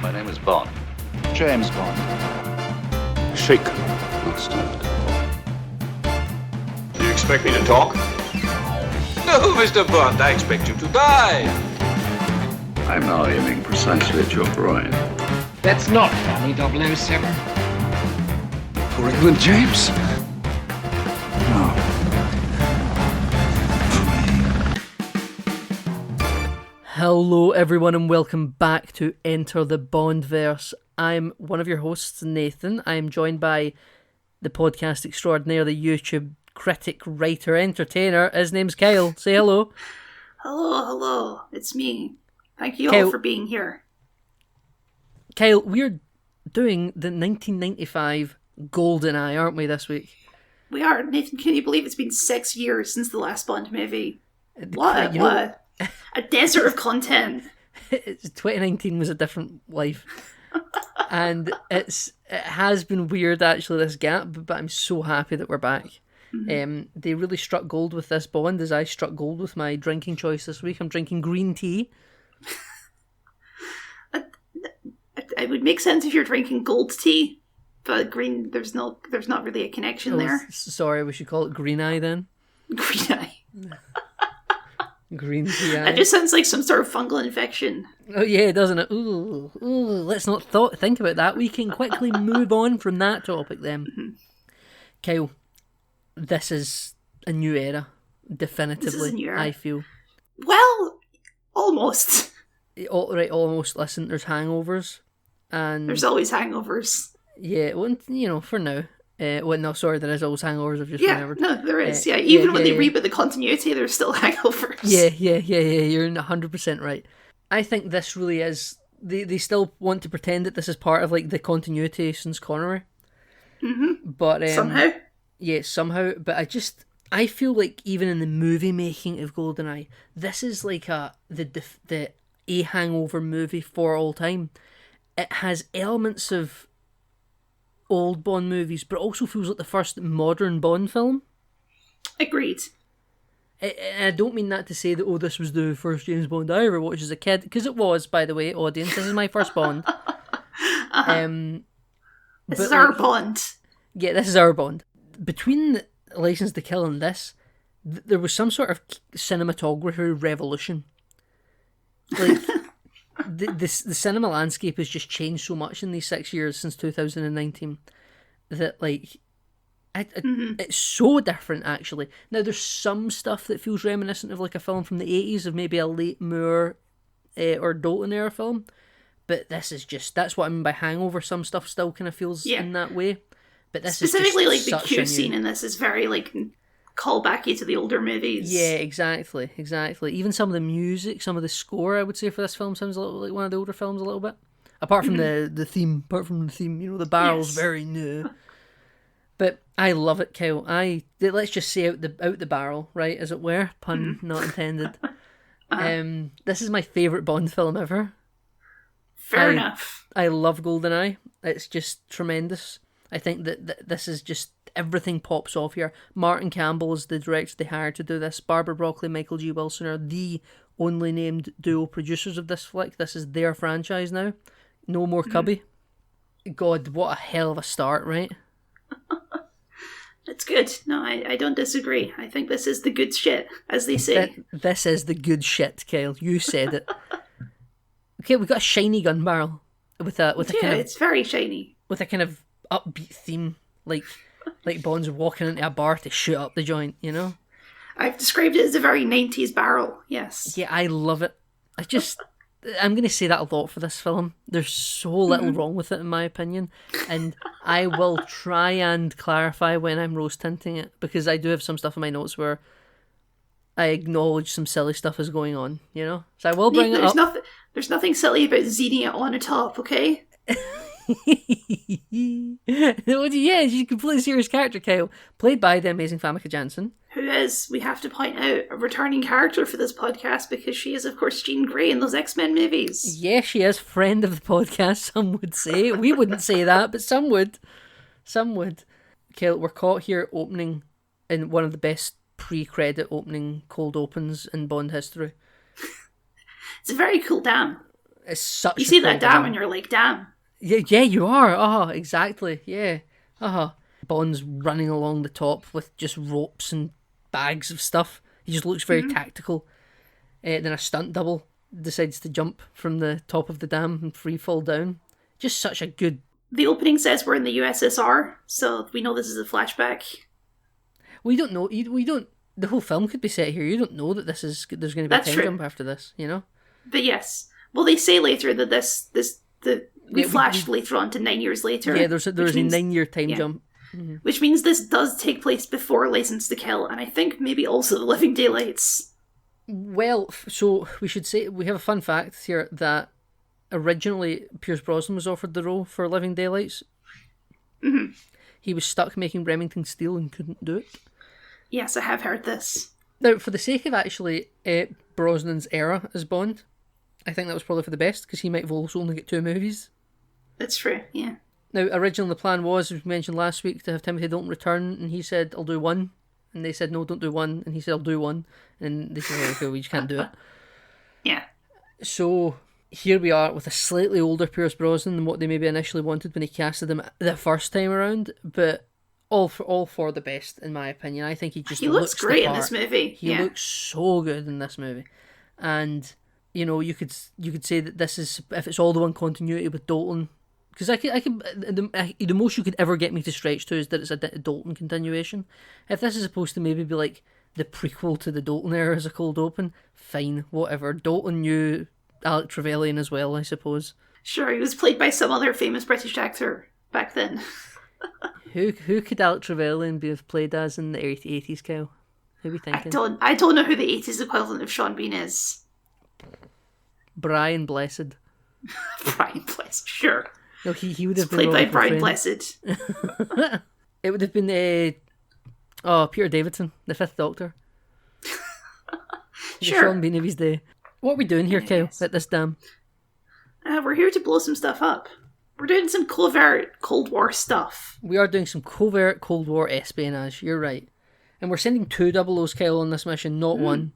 My name is Bond. James Bond. Shaken, not stirred. Do you expect me to talk? No, Mr. Bond, I expect you to die. I'm now aiming precisely at your groin. That's not funny, 007. For England, James? No. Hello everyone and welcome back to Enter the BondVerse. I'm one of your hosts, Nathan. I am joined by the podcast extraordinaire, the YouTube critic, writer, entertainer. His name's Kyle. Say hello. Hello. It's me. Thank you Kyle, all for being here. Kyle, we're doing the 1995 GoldenEye, aren't we, this week? We are. Nathan, can you believe it's been 6 years since the last Bond movie? What? A desert of content. 2019 was a different life. And it has been weird, actually, this gap, but I'm so happy that we're back. Mm-hmm. They really struck gold with this Bond, as I struck gold with my drinking choice this week. I'm drinking green tea. It would make sense if you're drinking gold tea, but green, there's not really a connection there. Sorry, we should call it green eye then. Green eye. Green tea eye. It just sounds like some sort of fungal infection. Oh yeah, doesn't it? Ooh, let's not think about that. We can quickly move on from that topic then. Mm-hmm. Kyle, this is a new era. Definitively, this is a new era. I feel. Well, almost. Right, almost. Listen, there's hangovers. And there's always hangovers. Yeah, well, for now. Well, no, sorry, there is always hangovers. I've just remembered. No, there is. Even when they reboot the continuity, there's still hangovers. Yeah. You're 100% right. I think this really is. They still want to pretend that this is part of like the continuity since Connery. Mm-hmm. But somehow. Yeah, somehow. But I feel like even in the movie making of GoldenEye, this is like the hangover movie for all time. It has elements of old Bond movies, but it also feels like the first modern Bond film. Agreed. I don't mean that to say that, this was the first James Bond I ever watched as a kid, because it was, by the way, audience. This is my first Bond. This is our Bond. Yeah, this is our Bond. Between License to Kill and this, there was some sort of cinematography revolution. Like, the cinema landscape has just changed so much in these 6 years since 2019 that, like, it's so different, actually. Now, there's some stuff that feels reminiscent of, like, a film from the 80s, of maybe a late Moore or Dalton era film, but this is just, that's what I mean by hangover. Some stuff still kind of feels in that way, but this specifically, is just like, the Q scene in this is very, like, callbacky to the older movies. Yeah, exactly. Even some of the music, some of the score, I would say, for this film sounds a little like one of the older films a little bit. Apart from the theme, the barrel's very new. But I love it, Kyle. Let's just say out the barrel, right, as it were, pun not intended. This is my favourite Bond film ever. Fair enough. I love GoldenEye. It's just tremendous. I think that this is just, everything pops off here. Martin Campbell is the director they hired to do this. Barbara Broccoli, Michael G. Wilson are the only named duo producers of this flick. This is their franchise now. No more Cubby. God, what a hell of a start, right? That's good. No, I don't disagree. I think this is the good shit, as they say. This is the good shit, Kyle. You said it. Okay, we've got a shiny gun barrel with a kind of, it's very shiny, with a kind of upbeat theme, like Bond's walking into a bar to shoot up the joint, you know? I've described it as a very 90s barrel, yes. Yeah, I love it. I'm going to say that a lot for this film. There's so little wrong with it, in my opinion, and I will try and clarify when I'm rose tinting it, because I do have some stuff in my notes where I acknowledge some silly stuff is going on, you know? So I will bring it up. There's nothing silly about zening it on a top, okay? Yeah, she's a completely serious character, Kyle, played by the amazing Famke Janssen, who is, we have to point out, a returning character for this podcast, because she is, of course, Jean Grey in those X-Men movies. Yeah, she is friend of the podcast, some would say. We wouldn't say that, but some would. Kyle, we're caught here opening in one of the best pre-credit opening cold opens in Bond history. It's a very cool damn. It's such. You see that dam and you're like, damn. Yeah, you are. Exactly. Yeah. Bond's running along the top with just ropes and bags of stuff. He just looks very tactical. Then a stunt double decides to jump from the top of the dam and free fall down. Just such a good. The opening says we're in the USSR, so we know this is a flashback. We don't know. We don't. The whole film could be set here. You don't know that there's going to be a time jump after this. You know. But yes, well, they say later that we flashed later on to 9 years later. Yeah, there's a 9-year time jump. Mm-hmm. Which means this does take place before License to Kill, and I think maybe also The Living Daylights. Well, so we should say we have a fun fact here that originally Pierce Brosnan was offered the role for Living Daylights. Mm-hmm. He was stuck making Remington Steele and couldn't do it. Yes, I have heard this. Now, for the sake of actually Brosnan's era as Bond, I think that was probably for the best, because he might have also only got 2 movies. That's true, yeah. Now, originally the plan was, as we mentioned last week, to have Timothy Dalton return, and he said, I'll do 1. And they said, no, don't do 1. And he said, I'll do 1. And they said, okay, we just can't do it. Yeah. So, here we are with a slightly older Pierce Brosnan than what they maybe initially wanted when he casted him the first time around, but all for the best, in my opinion. I think he looks great in this movie. He looks so good in this movie. And, you know, you could say that this is, if it's all the one continuity with Dalton, because the most you could ever get me to stretch to is that it's a Dalton continuation. If this is supposed to maybe be like the prequel to the Dalton era as a cold open, fine, whatever. Dalton knew Alec Trevelyan as well, I suppose. Sure, he was played by some other famous British actor back then. Who could Alec Trevelyan be played as in the 80s, Kyle? Who are we thinking? I don't know who the 80s equivalent of Sean Bean is. Brian Blessed. Brian Blessed, sure. No, he would have been played by Brian Blessed. It would have been Peter Davidson, the Fifth Doctor. Sure. Sean Bean of his day. What are we doing here, Kyle, at this dam? We're here to blow some stuff up. We're doing some covert Cold War stuff. We are doing some covert Cold War espionage, you're right. And we're sending 2 00s, Kyle, on this mission, not 1.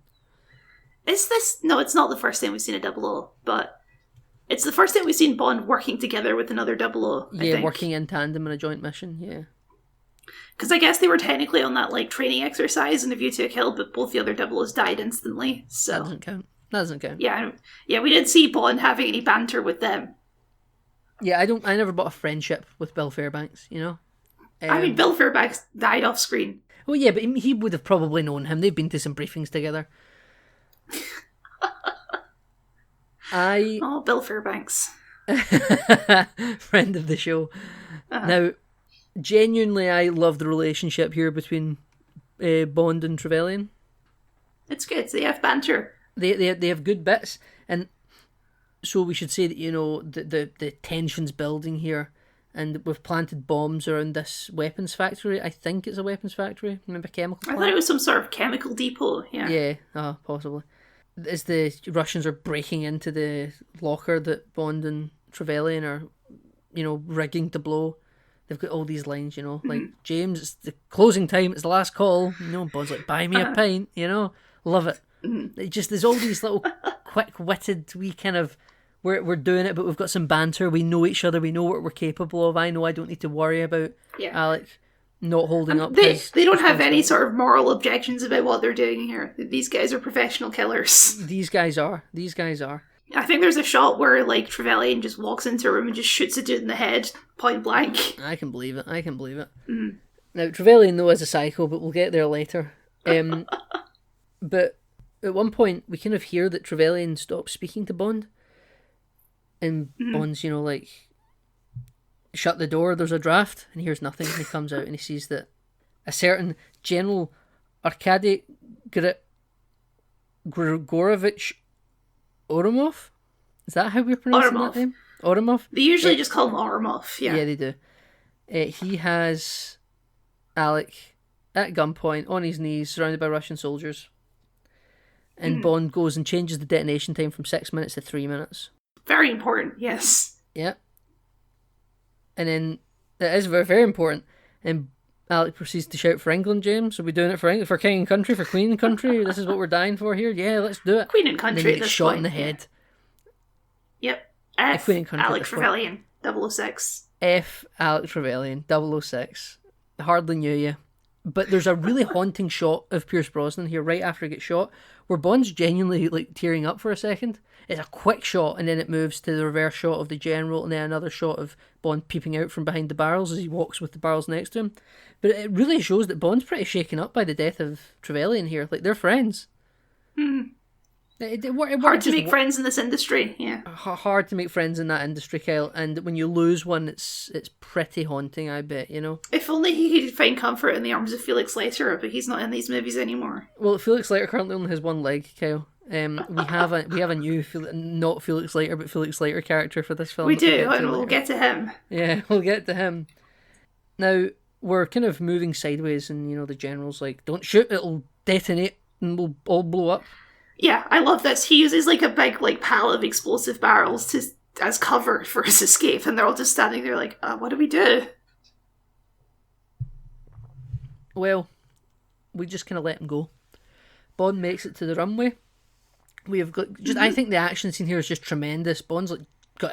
Is this... No, it's not the first time we've seen a 00, but it's the first time we've seen Bond working together with another 00, I think. Working in tandem in a joint mission, yeah. Because I guess they were technically on that training exercise in A View to a Kill, but both the other 00s died instantly, so... That doesn't count. Yeah, we didn't see Bond having any banter with them. Yeah, I never bought a friendship with Bill Fairbanks, you know? Bill Fairbanks died off screen. Oh yeah, but he would have probably known him. They've been to some briefings together. Bill Fairbanks. Friend of the show. Uh-huh. Now, genuinely, I love the relationship here between Bond and Trevelyan. It's good. They have banter. They have good bits, and so we should say that, you know, the tension's building here, and we've planted bombs around this weapons factory. I think it's a weapons factory. Remember, chemical plant? I thought it was some sort of chemical depot. Yeah. Yeah. Possibly. As the Russians are breaking into the locker that Bond and Trevelyan are, you know, rigging to blow, they've got all these lines, you know, like, James, it's the closing time, it's the last call. You know, Bond's like, buy me a pint, you know, love it. It just, there's all these little quick-witted, we kind of, we're doing it, but we've got some banter, we know each other, we know what we're capable of. I know I don't need to worry about Alec not holding up they don't have any sort of moral objections about what they're doing here. These guys are professional killers. These guys are. I think there's a shot where, Trevelyan just walks into a room and just shoots a dude in the head, point blank. I can believe it. Now, Trevelyan, though, is a psycho, but we'll get there later. But at one point, we kind of hear that Trevelyan stops speaking to Bond. And Bond's, you know, shut the door, there's a draft, and he hears nothing, and he comes out and he sees that a certain General Arkady Grigorovich Oromov? Is that how we're pronouncing that name? Oromov? They usually just call him Oromov, yeah. Yeah, they do. He has Alec at gunpoint, on his knees, surrounded by Russian soldiers. And Bond goes and changes the detonation time from 6 minutes to 3 minutes. Very important, yes. Yeah. And then, it is very, very important. And Alec proceeds to shout for England, James. Are we doing it for England, for King and Country, for Queen and Country? This is what we're dying for here? Yeah, let's do it. Queen and Country and then he at this gets shot point, in the head. Yep. F. Queen and Country at Alec this point. Trevelyan, 006. F. Alex Trevelyan, 006. Hardly knew you. But there's a really haunting shot of Pierce Brosnan here right after he gets shot, where Bond's genuinely like tearing up for a second. It's a quick shot, and then it moves to the reverse shot of the general, and then another shot of Bond peeping out from behind the barrels as he walks with the barrels next to him. But it really shows that Bond's pretty shaken up by the death of Trevelyan here. Like, they're friends. Hard to make friends in this industry, yeah. Hard to make friends in that industry, Kyle. And when you lose one, it's pretty haunting, I bet, you know? If only he could find comfort in the arms of Felix Leiter, but he's not in these movies anymore. Well, Felix Leiter currently only has one leg, Kyle. We have a new, not Felix Leiter, but Felix Leiter character for this film. We do, and we'll get to him. Yeah, we'll get to him. Now, we're kind of moving sideways, and, you know, the general's like, don't shoot, it'll detonate, and we'll all blow up. Yeah, I love this. He uses like a big like pile of explosive barrels as cover for his escape, and they're all just standing there like, what do we do? Well, we just kind of let him go. Bond makes it to the runway. We have got just. I think the action scene here is just tremendous. Bond's like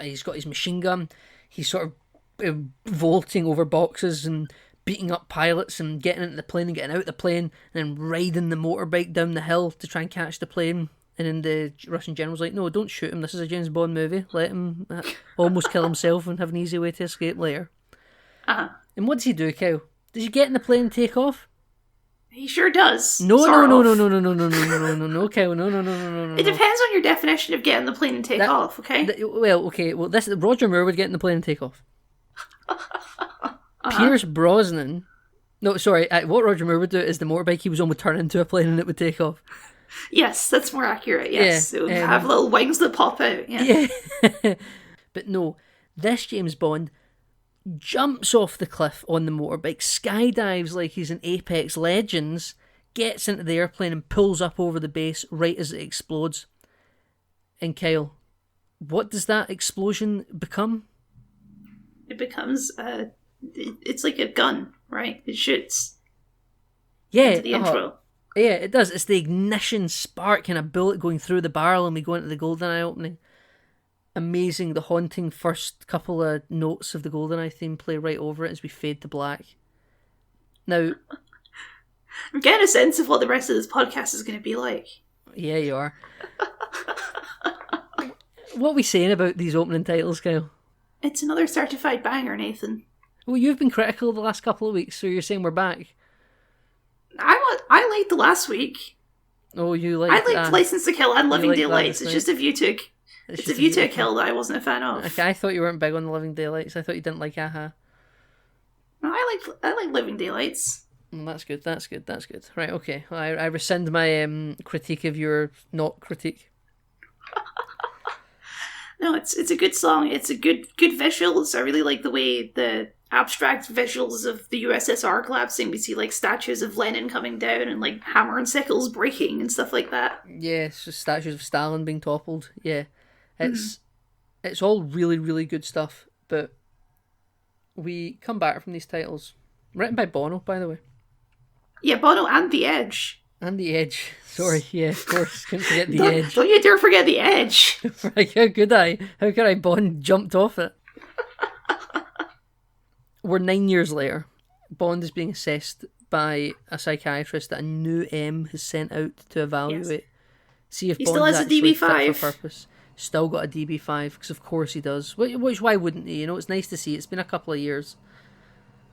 he's got his machine gun. He's sort of vaulting over boxes and beating up pilots and getting into the plane and getting out the plane and then riding the motorbike down the hill to try and catch the plane. And then the Russian general's like, no, don't shoot him. This is a James Bond movie. Let him almost kill himself and have an easy way to escape later. And what does he do, Kyle? Does he get in the plane and take off? He sure does. No, Kyle, no. It depends on your definition of getting the plane and take off, okay? This Roger Moore would get in the plane and take off. Pierce Brosnan... No, sorry, what Roger Moore would do is the motorbike he was on would turn into a plane and it would take off. Yes, that's more accurate, yes. Yeah, it would have little wings that pop out, yeah. But no, this James Bond jumps off the cliff on the motorbike, skydives like he's an Apex Legends, gets into the airplane and pulls up over the base right as it explodes. And Kyle, what does that explosion become? It becomes it's like a gun, right? It shoots. Yeah, into the intro. Yeah, it does. It's the ignition spark kind of bullet going through the barrel, and we go into the GoldenEye opening. Amazing. The haunting first couple of notes of the GoldenEye theme play right over it as we fade to black. Now, I'm getting a sense of what the rest of this podcast is going to be like. Yeah, you are. What are we saying about these opening titles, Kyle? It's another certified banger, Nathan. Well, you've been critical the last couple of weeks, so you're saying we're back. I liked the last week. Oh, you liked... I liked License to Kill and Living Daylights. It's just a view to a kill that I wasn't a fan of. Okay, I thought you weren't big on the Living Daylights. I thought you didn't like Aha. No, I like Living Daylights. That's good. Right, okay. Well, I rescind my critique of your not critique. No, it's a good song. It's a good visuals. I really like the way the abstract visuals of the USSR collapsing. We see like statues of Lenin coming down and like hammer and sickles breaking and stuff like that. Yeah, it's just statues of Stalin being toppled. Yeah, it's all really, really good stuff. But we come back from these titles, written by Bono, by the way. Yeah, Bono and The Edge. And The Edge. Sorry, yeah, of course. Couldn't forget The Edge. Don't you dare forget The Edge. Right, how could I? How could I? Bond jumped off it. We're 9 years later. Bond is being assessed by a psychiatrist that a new M has sent out to evaluate. Yes. See if he Bond's still has a DB5. Fit for purpose. Still got a DB5, because of course he does. Which why wouldn't he? You know, it's nice to see. It's been a couple of years.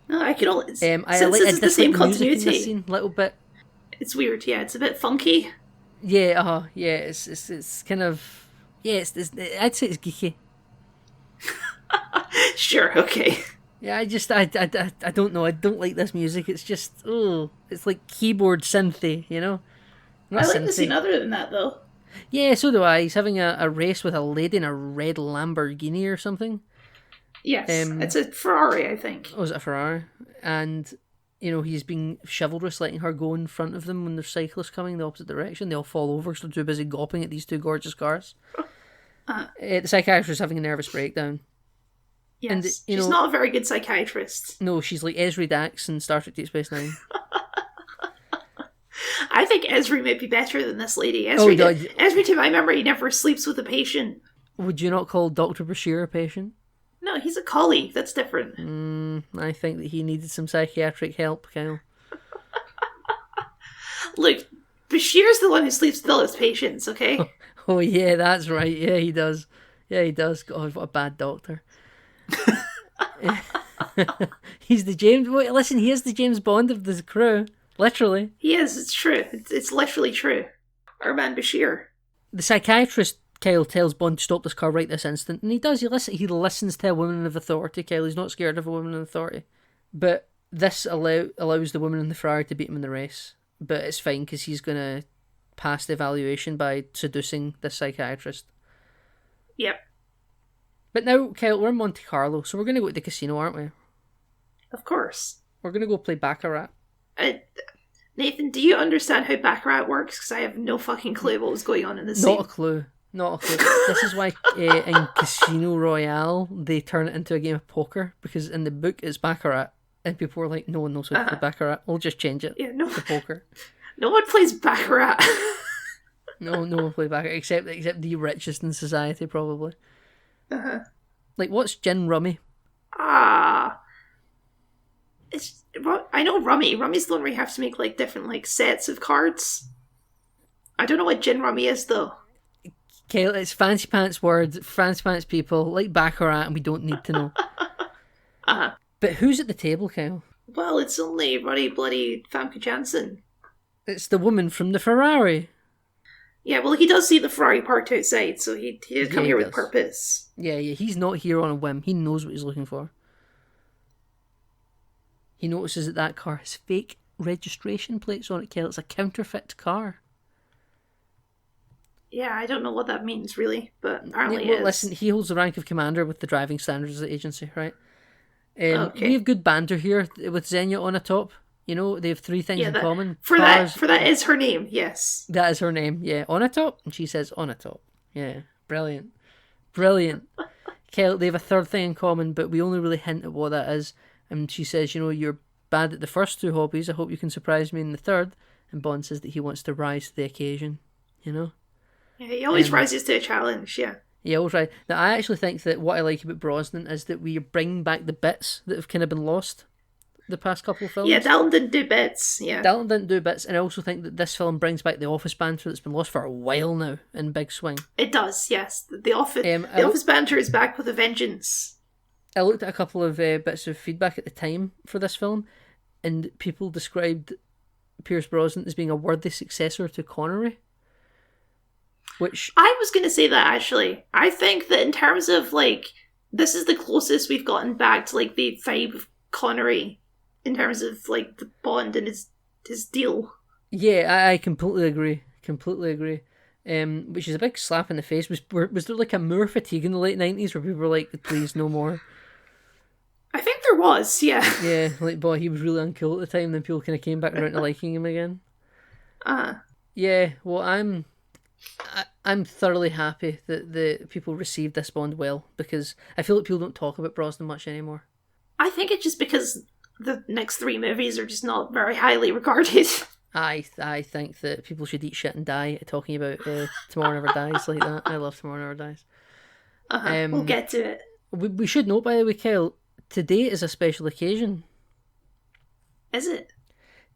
No, I could only... I like this is the same continuity. A little bit. It's weird, yeah. It's a bit funky. Yeah, yeah. It's kind of... Yeah, I'd say it's geeky. Sure, okay. Yeah, I don't know. I don't like this music. It's just, it's like keyboard synthy, you know? I like the scene other than that, though. Yeah, so do I. He's having a race with a lady in a red Lamborghini or something. Yes, it's a Ferrari, I think. Oh, is it a Ferrari? And, you know, he's being chivalrous, letting her go in front of them when there's cyclists coming in the opposite direction. They all fall over because they're too busy gawping at these two gorgeous cars. The psychiatrist is having a nervous breakdown. Yes, and, she's not a very good psychiatrist. No, she's like Esri Dax in Star Trek Deep Space Nine. I think Esri might be better than this lady. Esri, to my memory, never sleeps with a patient. Would you not call Dr. Bashir a patient? No, he's a colleague. That's different. I think that he needed some psychiatric help, Kyle. Look, Bashir's the one who sleeps with all his patients, okay? Oh, yeah, that's right. Yeah, he does. Yeah, he does. God, what a bad doctor. He's the James... Wait, listen, he is the James Bond of the crew. Literally. He is, it's true. It's literally true. Our man Bashir. The psychiatrist, Kyle, tells Bond to stop this car right this instant, and he does. He listens to a woman of authority, Kyle. He's not scared of a woman of authority. But this allows the woman in the Ferrari to beat him in the race. But it's fine, because he's going to pass the evaluation by seducing this psychiatrist. Yep. But now, Kyle, we're in Monte Carlo, so we're going to go to the casino, aren't we? Of course. We're going to go play Baccarat. Nathan, do you understand how Baccarat works? Because I have no fucking clue what was going on in this scene. Not a clue. This is why in Casino Royale they turn it into a game of poker, because in the book it's Baccarat, and people were like, no one knows how to play Baccarat. We'll just change it to poker. No one plays Baccarat. No one plays Baccarat except the richest in society, probably. Like, what's gin rummy? I know rummy. Rummy's the one where you have to make like different like sets of cards. I don't know what gin rummy is though. Kyle, it's fancy pants words, fancy pants people, like Baccarat, and we don't need to know. But who's at the table, Kyle? Well, it's only Ruddy Bloody Famke Janssen. It's the woman from the Ferrari. Yeah, well, he does see the Ferrari parked outside, so he did come here with purpose. Yeah, he's not here on a whim. He knows what he's looking for. He notices that car has fake registration plates on it, Kyle. It's a counterfeit car. Yeah, I don't know what that means, really, but apparently it is. Listen, he holds the rank of commander with the driving standards agency, right? Okay. We have good banter here with Xenia on a top. You know, they have three things in common. For that is her name, yes. That is her name, yeah. On a top, and she says on a top. Yeah, brilliant. Brilliant. Kyle, they have a third thing in common, but we only really hint at what that is. And she says, you know, you're bad at the first two hobbies. I hope you can surprise me in the third. And Bond says that he wants to rise to the occasion, you know? Yeah, he always rises to a challenge, yeah. Yeah, always right. Now, I actually think that what I like about Brosnan is that we bring back the bits that have kind of been lost the past couple of films. Yeah, Dalton didn't do bits, yeah. Dalton didn't do bits, and I also think that this film brings back the office banter that's been lost for a while now in Big Swing. It does, yes. The office banter is back with a vengeance. I looked at a couple of bits of feedback at the time for this film, and people described Pierce Brosnan as being a worthy successor to Connery. Which I was going to say that, actually. I think that in terms of, like, this is the closest we've gotten back to, like, the vibe of Connery in terms of, like, the Bond and his deal. Yeah, I completely agree. Which is a big slap in the face. Was there, like, a Moore fatigue in the late 90s where people were like, please, no more? I think there was, yeah. Yeah, like, boy, he was really uncool at the time, then people kind of came back around to liking him again. Yeah, well, I'm thoroughly happy that the people received this Bond well, because I feel like people don't talk about Brosnan much anymore. I think it's just because the next three movies are just not very highly regarded. I think that people should eat shit and die talking about Tomorrow Never Dies like that. I love Tomorrow Never Dies. We'll get to it. We should note, by the way, Kyle, today is a special occasion. Is it?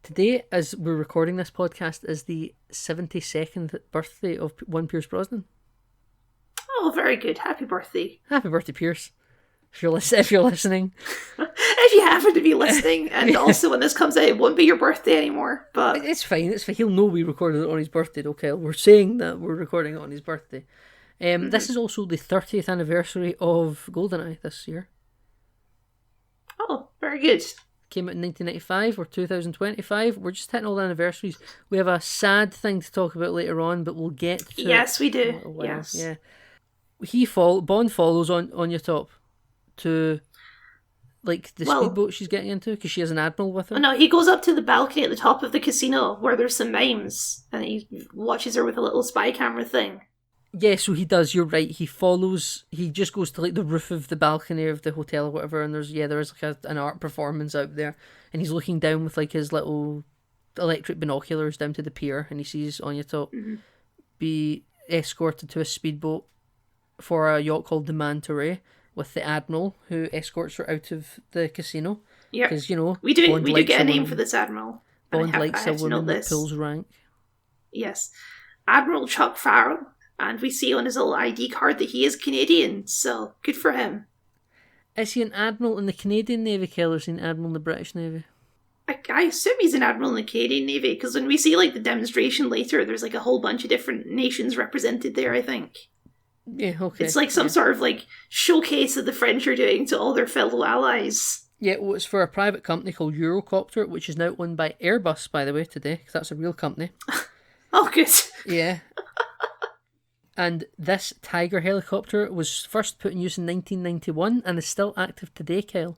Today, as we're recording this podcast, is the 72nd birthday of one Pierce Brosnan. Oh, very good. Happy birthday. Happy birthday, Pierce. If you're listening. If you happen to be listening, and also when this comes out, it won't be your birthday anymore. But It's fine. He'll know we recorded it on his birthday, though, Kyle. We're saying that we're recording it on his birthday. This is also the 30th anniversary of GoldenEye this year. Oh, very good. Came out in 1995 or 2025. We're just hitting all the anniversaries. We have a sad thing to talk about later on, but we'll get to Yes, we do. Yes. Yes. Yeah. Bond follows on your top to, like, the speedboat she's getting into, because she has an admiral with her. Oh, no, he goes up to the balcony at the top of the casino where there's some mimes, and he watches her with a little spy camera thing. Yeah, so he does, you're right. He just goes to, like, the roof of the balcony of the hotel or whatever, and there is like an art performance out there, and he's looking down with, like, his little electric binoculars down to the pier, and he sees Anya Top be escorted to a speedboat for a yacht called the Mantaray with the Admiral, who escorts her out of the casino. Yeah, Because, you know, we do Bond get likes a name woman- for this admiral. and Bond likes I a have to know woman that this. pulls rank. Yes, Admiral Chuck Farrell, and we see on his little ID card that he is Canadian. So good for him. Is he an Admiral in the Canadian Navy, Kel, or is he an Admiral in the British Navy? I assume he's an admiral in the Canadian Navy, because when we see like the demonstration later, there's like a whole bunch of different nations represented there, I think. Yeah, okay. It's like some sort of like showcase that the French are doing to all their fellow allies. Yeah, well, it's for a private company called Eurocopter, which is now owned by Airbus, by the way, today, because that's a real company. Oh, good. Yeah. And this Tiger helicopter was first put in use in 1991 and is still active today, Kyle.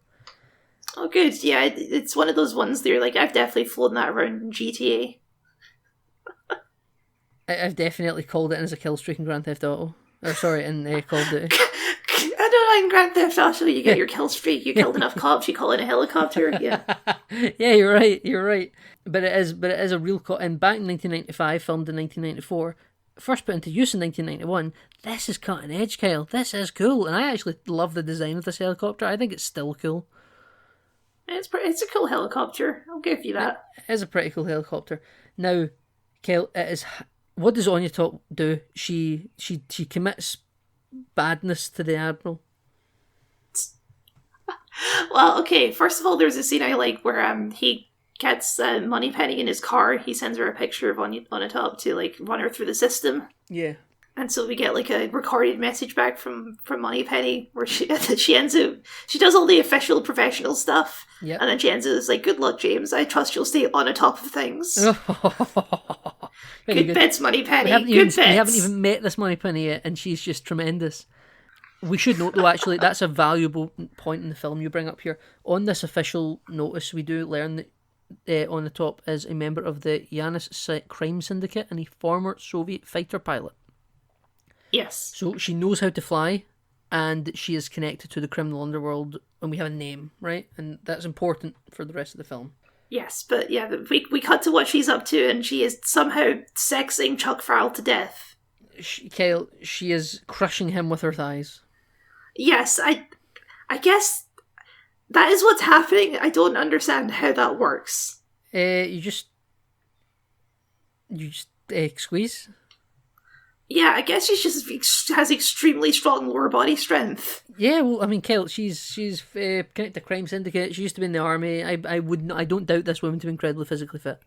Oh, good. Yeah, it's one of those ones that you're like, I've definitely flown that around in GTA. I've definitely called it in as a kill streak in Grand Theft Auto. Or sorry, in Call of Duty. I don't know, in Grand Theft Auto, you get your kill streak, you killed enough cops, you call it a helicopter, yeah. Yeah, you're right. But it is a real... And back in 1995, filmed in 1994, first put into use in 1991, this is cutting edge, Kyle. This is cool. And I actually love the design of this helicopter. I think it's still cool. It's a cool helicopter, I'll give you that. It is a pretty cool helicopter. Now, Kyle, it is... What does Anya Top do? She commits badness to the Admiral. Well, okay, first of all, there's a scene I like where he gets Moneypenny in his car. He sends her a picture of Anya Top to like run her through the system. Yeah. And so we get like a recorded message back from Moneypenny where she ends up, she does all the official professional stuff. Yep. And then she ends up as like, good luck, James. I trust you'll stay on top of things. Good bits, Moneypenny. Good bits. We haven't even met this Moneypenny yet, and she's just tremendous. We should note, though, actually, that's a valuable point in the film you bring up here. On this official notice, we do learn that On the Top is a member of the Yanis crime syndicate and a former Soviet fighter pilot. Yes. So she knows how to fly, and she is connected to the criminal underworld, and we have a name, right? And that's important for the rest of the film. Yes, but yeah, we cut to what she's up to, and she is somehow sexing Chuck Farrell to death. Kyle, she is crushing him with her thighs. Yes, I guess that is what's happening. I don't understand how that works. You just squeeze. Yeah, I guess she just has extremely strong lower body strength. Yeah, well, I mean, Kyle, she's connected to crime syndicate. She used to be in the army. I don't doubt this woman to be incredibly physically fit.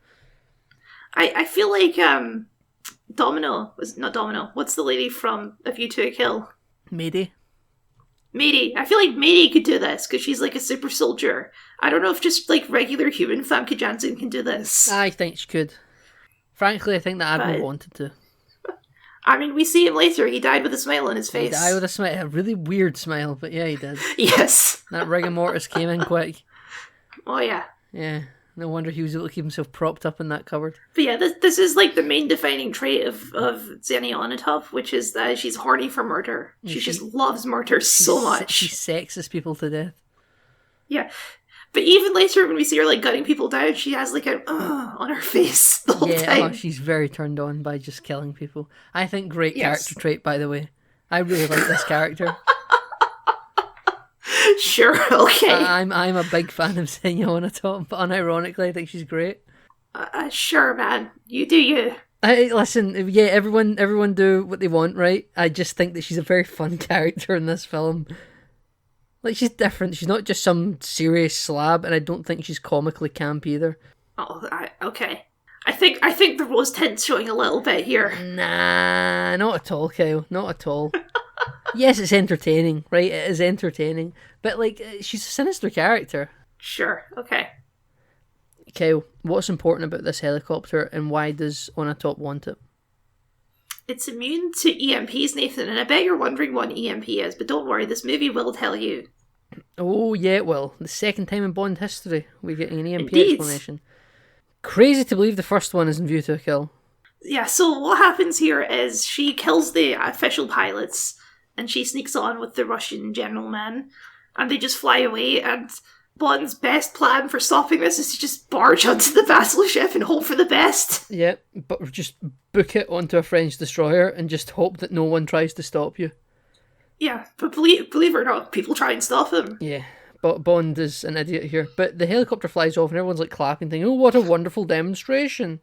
I feel like Domino was not Domino. What's the lady from A View to a Kill? Mayday. I feel like Mayday could do this because she's like a super soldier. I don't know if just like regular human Famke Janssen can do this. I think she could. Frankly, I think the Admiral wanted to. I mean, we see him later. He died with a smile on his face. He died with a smile. A really weird smile, but yeah, he did. Yes. That rigor mortis came in quick. Oh, yeah. Yeah. No wonder he was able to keep himself propped up in that cupboard. But yeah, this is like the main defining trait of Xenia Onatop, which is that she's horny for murder. She just loves murder so much. She sexes people to death. Yeah. But even later when we see her like gutting people down, she has like an on her face the whole time. Oh, she's very turned on by just killing people. I think great character trait, by the way. I really like this character. Sure, okay. I'm a big fan of Xenia Onatop, but unironically, I think she's great. Sure, man. You do you. Listen, yeah, everyone do what they want, right? I just think that she's a very fun character in this film. Like, she's different. She's not just some serious slab, and I don't think she's comically camp either. Oh, okay. I think the rose tint's showing a little bit here. Nah, not at all, Kyle. Not at all. Yes, it's entertaining, right? It is entertaining. But, like, she's a sinister character. Sure, okay. Kyle, what's important about this helicopter, and why does Onatop want it? It's immune to EMPs, Nathan, and I bet you're wondering what an EMP is, but don't worry, this movie will tell you. Oh, yeah, well, the second time in Bond history we're getting an EMP Indeed. explanation. Crazy to believe the first one is In View to a Kill. Yeah, so what happens here is she kills the official pilots, and she sneaks on with the Russian general man, and they just fly away, and Bond's best plan for stopping this is to just barge onto the battleship and hope for the best. Yeah, but just book it onto a French destroyer and just hope that no one tries to stop you. Yeah, but believe it or not, people try and stop him. Yeah, but Bond is an idiot here. But the helicopter flies off and everyone's like clapping, thinking, "Oh, what a wonderful demonstration!"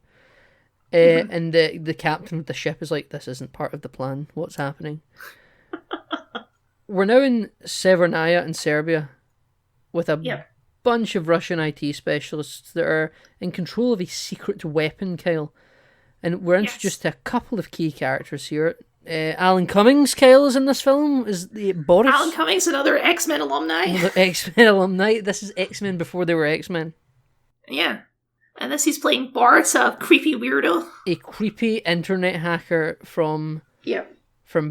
And the captain of the ship is like, "This isn't part of the plan. What's happening?" We're now in Severnaya in Serbia with a bunch of Russian IT specialists that are in control of a secret weapon, Kyle. And we're introduced to a couple of key characters here. Alan Cummings, Kyle, is in this film. Is the Boris? Alan Cummings, another X-Men alumni. Another X-Men alumni. This is X-Men before they were X-Men. Yeah. And this he's playing Boris, a creepy weirdo. A creepy internet hacker from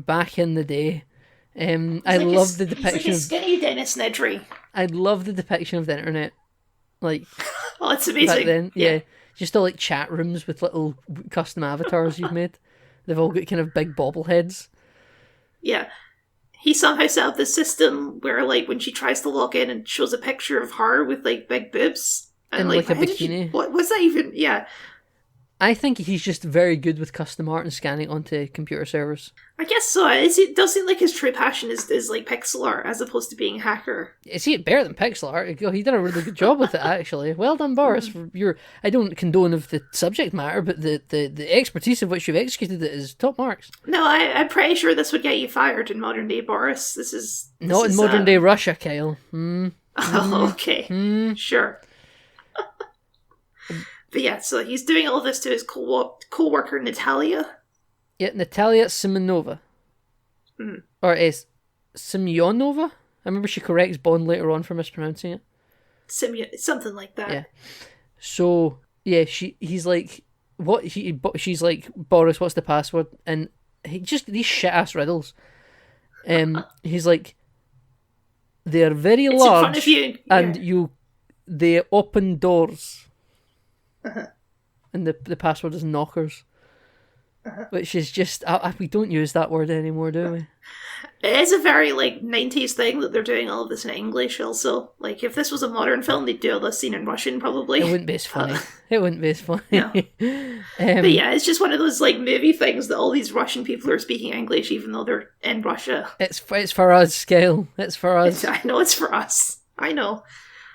back in the day. I love the depiction he's like a skinny Dennis Nedry. I love the depiction of the internet. Like, oh, it's amazing. Back then, yeah. Just all like chat rooms with little custom avatars you've made. They've all got kind of big bobbleheads. Yeah. He somehow set up this system where, like, when she tries to log in and shows a picture of her with, like, big boobs. And like a bikini. What was that even? Yeah. I think he's just very good with custom art and scanning onto computer servers. I guess so. It does seem like his true passion is like pixel art as opposed to being a hacker. Is he better than pixel art? He did a really good job with it, actually. Well done, Boris. I don't condone of the subject matter, but the expertise of which you've executed it is top marks. No, I'm pretty sure this would get you fired in modern day Boris. This is not in modern day Russia, Kyle. Oh, okay. Sure. But yeah, so he's doing all this to his co-worker Natalia. Yeah, Natalia Simonova. Or is Simyonova? I remember she corrects Bond later on for mispronouncing it. Something like that. Yeah. So, yeah, he's like, she's like, Boris, what's the password? And he just, these shit-ass riddles. He's like, they're very it's large, in front of you. and they open doors. And the password is knockers. Which is just, we don't use that word anymore, do we? It is a very, like, 90s thing that they're doing all of this in English also. Like, if this was a modern film, they'd do all this scene in Russian, probably. It wouldn't be as funny. It wouldn't be as funny. No. But yeah, it's just one of those, like, movie things that all these Russian people are speaking English even though they're in Russia. It's for us, Scale. It's for us. I know it's for us. I know.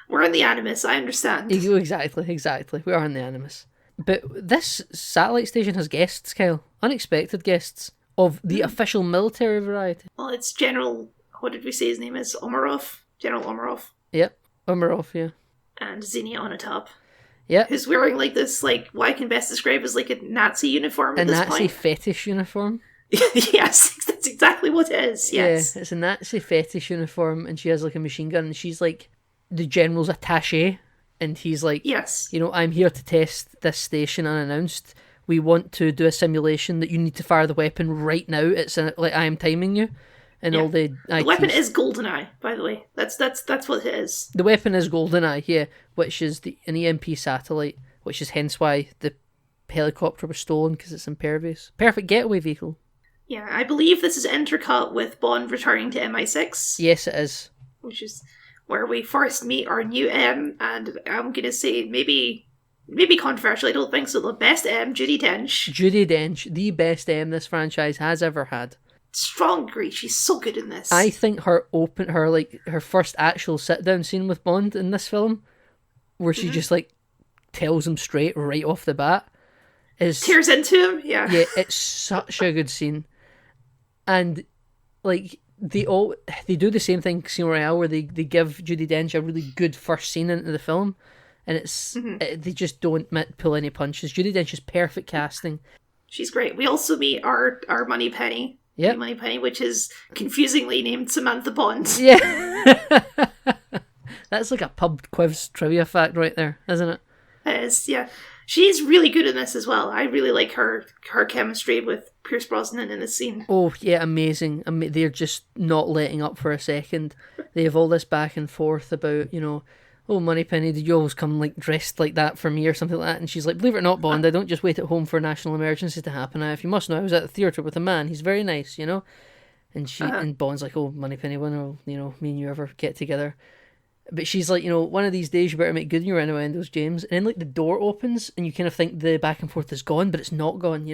We're in the Animus, I understand. Exactly. We are in the Animus. But this satellite station has guests, Kyle. Unexpected guests of the official military variety. Well, it's General, what did we say his name is? Omarov? General Omarov. Yep, Omarov, yeah. And Xenia on a top. Yeah. Who's wearing, like, this, like, what I can best describe as, like, a Nazi uniform at this point. A Nazi fetish uniform. Yes, that's exactly what it is, yes. Yeah, it's a Nazi fetish uniform, and she has, like, a machine gun, and she's, like, the general's attaché, and he's like, yes, I'm here to test this station unannounced. We want to do a simulation that you need to fire the weapon right now. It's like I am timing you, and all the weapon is GoldenEye, by the way. That's what it is. The weapon is GoldenEye, yeah, which is an EMP satellite, which is hence why the helicopter was stolen, because it's impervious. Perfect getaway vehicle. Yeah, I believe this is intercut with Bond returning to MI6. Yes, it is. Which is where we first meet our new M, and I'm going to say maybe controversial, I don't think so, the best M, Judi Dench. Judi Dench, the best M this franchise has ever had. Strong agree, she's so good in this. I think her first actual sit-down scene with Bond in this film, where she just, like, tells him straight right off the bat, is... Tears into him, yeah. Yeah, it's such a good scene. And, like... They do the same thing, Casino Royale, where they give Judi Dench a really good first scene into the film, and it's they just don't pull any punches. Judi Dench is perfect casting. She's great. We also meet our Moneypenny. Yeah, Moneypenny, which is confusingly named Samantha Bond. Yeah, that's like a pub quiz trivia fact right there, isn't it? It is, yeah. She's really good in this as well. I really like her chemistry with Pierce Brosnan in this scene. Oh, yeah, amazing. They're just not letting up for a second. They have all this back and forth about, oh, Moneypenny, did you always come, like, dressed like that for me or something like that? And she's like, believe it or not, Bond, I don't just wait at home for a national emergency to happen. If you must know, I was at the theatre with a man. He's very nice, And and Bond's like, oh, Moneypenny, when will, me and you ever get together? But she's like, one of these days you better make good on your innuendos, James. And then, like, the door opens and you kind of think the back and forth is gone, but it's not gone,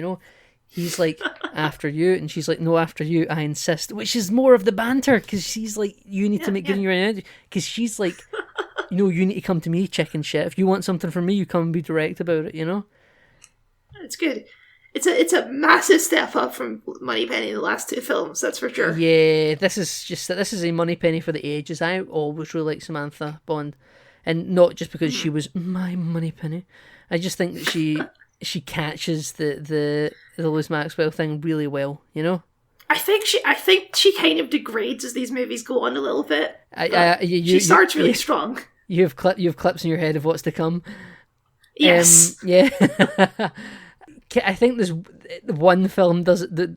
He's like, after you, and she's like, no, after you, I insist, which is more of the banter, because she's like, you need to make good in your energy, because she's like, you know, you need to come to me, chicken shit. If you want something from me, you come and be direct about it, you know? It's good. It's a massive step up from Moneypenny in the last two films, that's for sure. Yeah, this is a Moneypenny for the ages. I always really like Samantha Bond, and not just because she was my Moneypenny. I just think that she catches the Louis Maxwell thing really well, you know. I think she kind of degrades as these movies go on a little bit. She starts really strong. You have clips in your head of what's to come. Yes. Yeah. I think there's one film does it that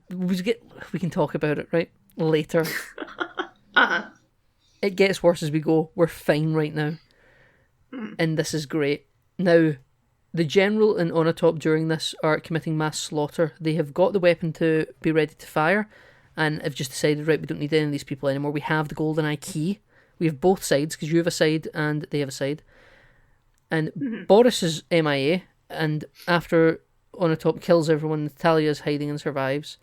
we can talk about it right later. It gets worse as we go. We're fine right now, and this is great. Now, the general and Onatop during this are committing mass slaughter. They have got the weapon to be ready to fire, and have just decided, right, we don't need any of these people anymore. We have the GoldenEye key. We have both sides, because you have a side and they have a side. And Boris is MIA, and after Onatop kills everyone, Natalia is hiding and survives.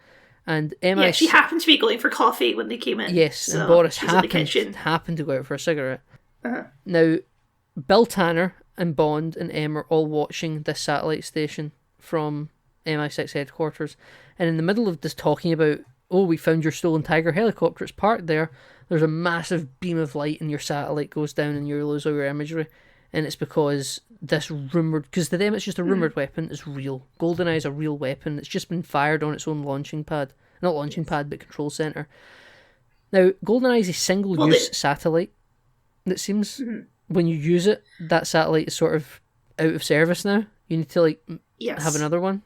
And Yeah, she happened to be going for coffee when they came in. Yes, so and Boris she's in the kitchen. happened to go out for a cigarette. Now, Bill Tanner and Bond and M are all watching this satellite station from MI6 headquarters, and in the middle of this talking about, oh, we found your stolen Tiger helicopter, it's parked there, there's a massive beam of light and your satellite goes down and you lose all your imagery, and it's because this rumoured, because to them it's just a rumoured weapon, is real. GoldenEye is a real weapon, it's just been fired on its own launching pad, not launching pad but control centre. Now, GoldenEye is a single-use satellite, it seems. When you use it, that satellite is sort of out of service now. You need to have another one.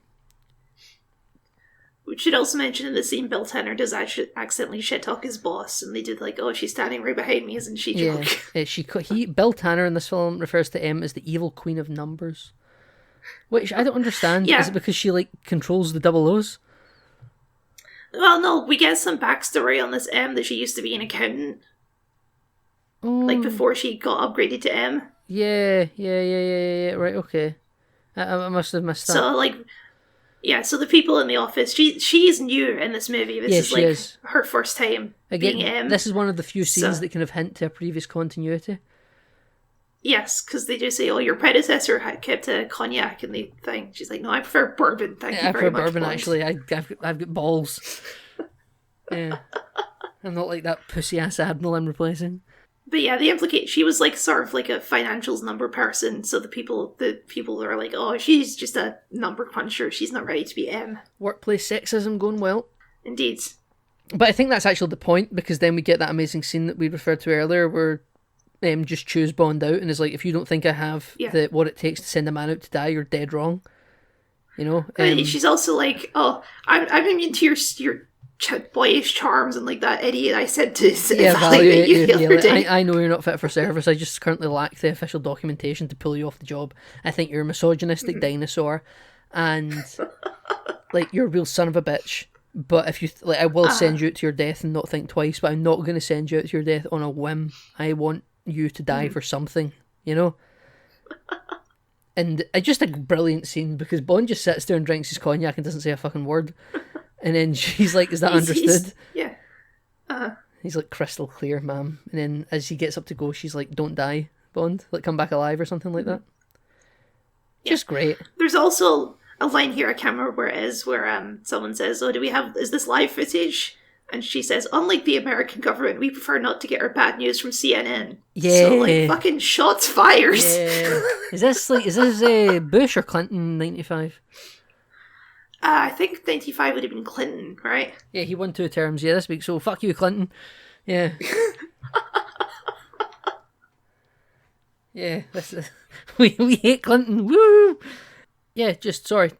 We should also mention in the scene, Bill Tanner does accidentally shit talk his boss, and they did oh, she's standing right behind me, isn't she? Joke. Yeah, Bill Tanner in this film refers to M as the evil queen of numbers, which I don't understand. Is it because she controls the double O's? Well, no, we get some backstory on this M that she used to be an accountant. Before she got upgraded to M. Yeah. Right, okay. I must have missed that. So, so the people in the office, she's new in this movie. This is her first time being M. This is one of the few scenes that kind of hint to a previous continuity. Yes, because they do say, oh, your predecessor had kept a cognac in the thing. She's like, no, I prefer bourbon. Thank you very much. I prefer bourbon, actually. I've got balls. Yeah. I'm not like that pussy-ass Admiral I'm replacing. But yeah, the implication, she was sort of a financials number person, so the people are like, oh, she's just a number puncher, she's not ready to be M. Workplace sexism going well. Indeed. But I think that's actually the point, because then we get that amazing scene that we referred to earlier where just chews Bond out and is like, if you don't think I have what it takes to send a man out to die, you're dead wrong. You know? She's also like, oh, I'm immune to your boyish charms and that idiot I said to evaluate you the other day. I know you're not fit for service. I just currently lack the official documentation to pull you off the job. I think you're a misogynistic dinosaur, and you're a real son of a bitch. But if you I will send you out to your death and not think twice. But I'm not going to send you out to your death on a whim. I want you to die for something, you know. And just a brilliant scene, because Bond just sits there and drinks his cognac and doesn't say a fucking word. And then she's like, is that understood? Yeah. He's like, crystal clear, ma'am. And then as he gets up to go, she's like, don't die, Bond. Come back alive or something like that. Yeah. Just great. There's also a line here, I can't remember where it is, where someone says, oh, is this live footage? And she says, unlike the American government, we prefer not to get our bad news from CNN. Yeah. So, fucking shots fired. Yeah. Is this Bush or Clinton 95? I think 95 would have been Clinton, right? Yeah, he won 2 terms, this week, so fuck you, Clinton. Yeah. Yeah, we hate Clinton, woo! Yeah,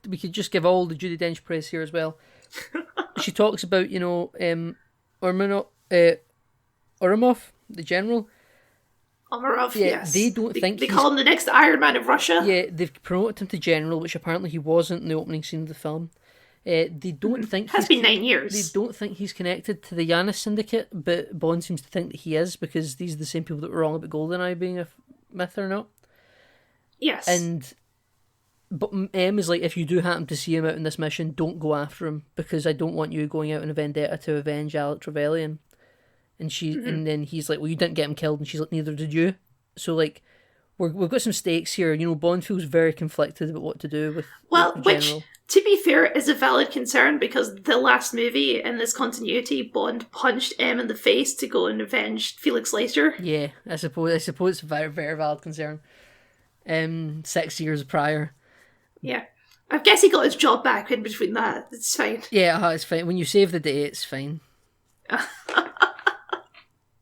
we could just give all the Judi Dench praise here as well. She talks about, Ourumov, the general. Omarov, yes. They don't think they call him the next Iron Man of Russia. Yeah, they've promoted him to general, which apparently he wasn't in the opening scene of the film. They don't think has been 9 years. They don't think he's connected to the Yanis Syndicate, but Bond seems to think that he is, because these are the same people that were wrong about GoldenEye being a myth or not. Yes. And But M is like, if you do happen to see him out in this mission, don't go after him because I don't want you going out in a vendetta to avenge Alec Trevelyan. And and then he's like, well, you didn't get him killed, and she's like, neither did you. So like, we've got some stakes here. You know, Bond feels very conflicted about what to do with. Well, with which, General. to be fair, is a valid concern because the last movie in this continuity, Bond punched M in the face to go and avenge Felix Leiter. Yeah, I suppose it's a very, very valid concern. 6 years prior. Yeah. I guess he got his job back in between that. It's fine. Yeah, it's fine. When you save the day, it's fine.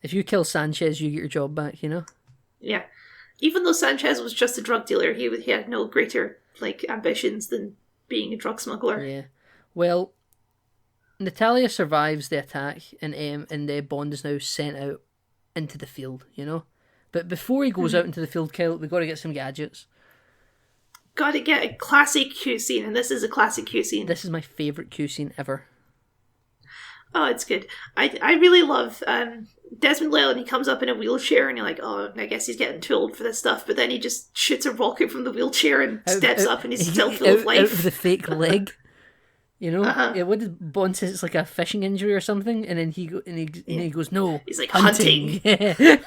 If you kill Sanchez, you get your job back, you know? Yeah. Even though Sanchez was just a drug dealer, he had no greater ambitions than being a drug smuggler. Yeah. Well, Natalia survives the attack, and Bond is now sent out into the field, you know? But before he goes out into the field, Kyle, we've got to get some gadgets. Got to get a classic Q scene, and this is a classic Q scene. This is my favourite Q scene ever. Oh, it's good. I really love Desmond Llewellyn. He comes up in a wheelchair, and you're like, oh, I guess he's getting too old for this stuff. But then he just shoots a rocket from the wheelchair and steps up, and he's still full of life. Out of the fake leg. You know, yeah, what did Bond say? It's like a fishing injury or something, and then he goes, no, he's like hunting. Yeah.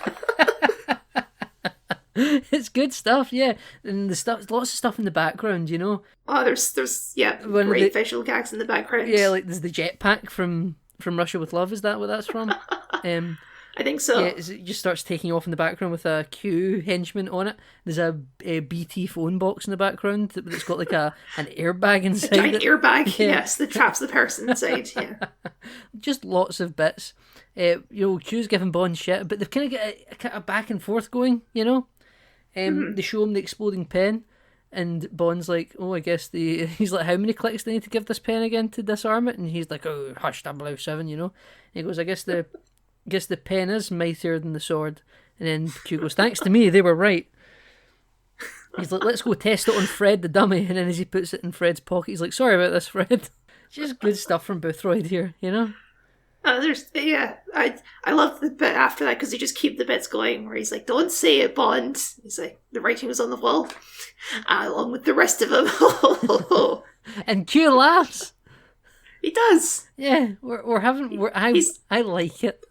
It's good stuff, yeah. And lots of stuff in the background, you know. Oh, there's great visual gags in the background. Yeah, like there's the jetpack from Russia with Love. Is that what that's from? I think so. Yeah, it just starts taking off in the background with a Q henchman on it. There's a BT phone box in the background that's got like an airbag inside. A giant airbag, yeah. Yes, that traps the person inside. Yeah, just lots of bits. Q's giving Bond shit, but they've kind of got a back and forth going. You know, they show him the exploding pen, and Bond's like, "Oh, I guess he's like, how many clicks do I need to give this pen again to disarm it?" And he's like, "Oh, hush, 007, you know." And he goes, "I guess the pen is mightier than the sword." And then Q goes, "Thanks to me, they were right." He's like, "Let's go test it on Fred the dummy." And then as he puts it in Fred's pocket, he's like, "Sorry about this, Fred." Just good stuff from Boothroyd here, you know? I love the bit after that because they just keep the bits going where he's like, "Don't say it, Bond." He's like, "The writing was on the wall," along with the rest of them. And Q laughs. He does. Yeah, I like it.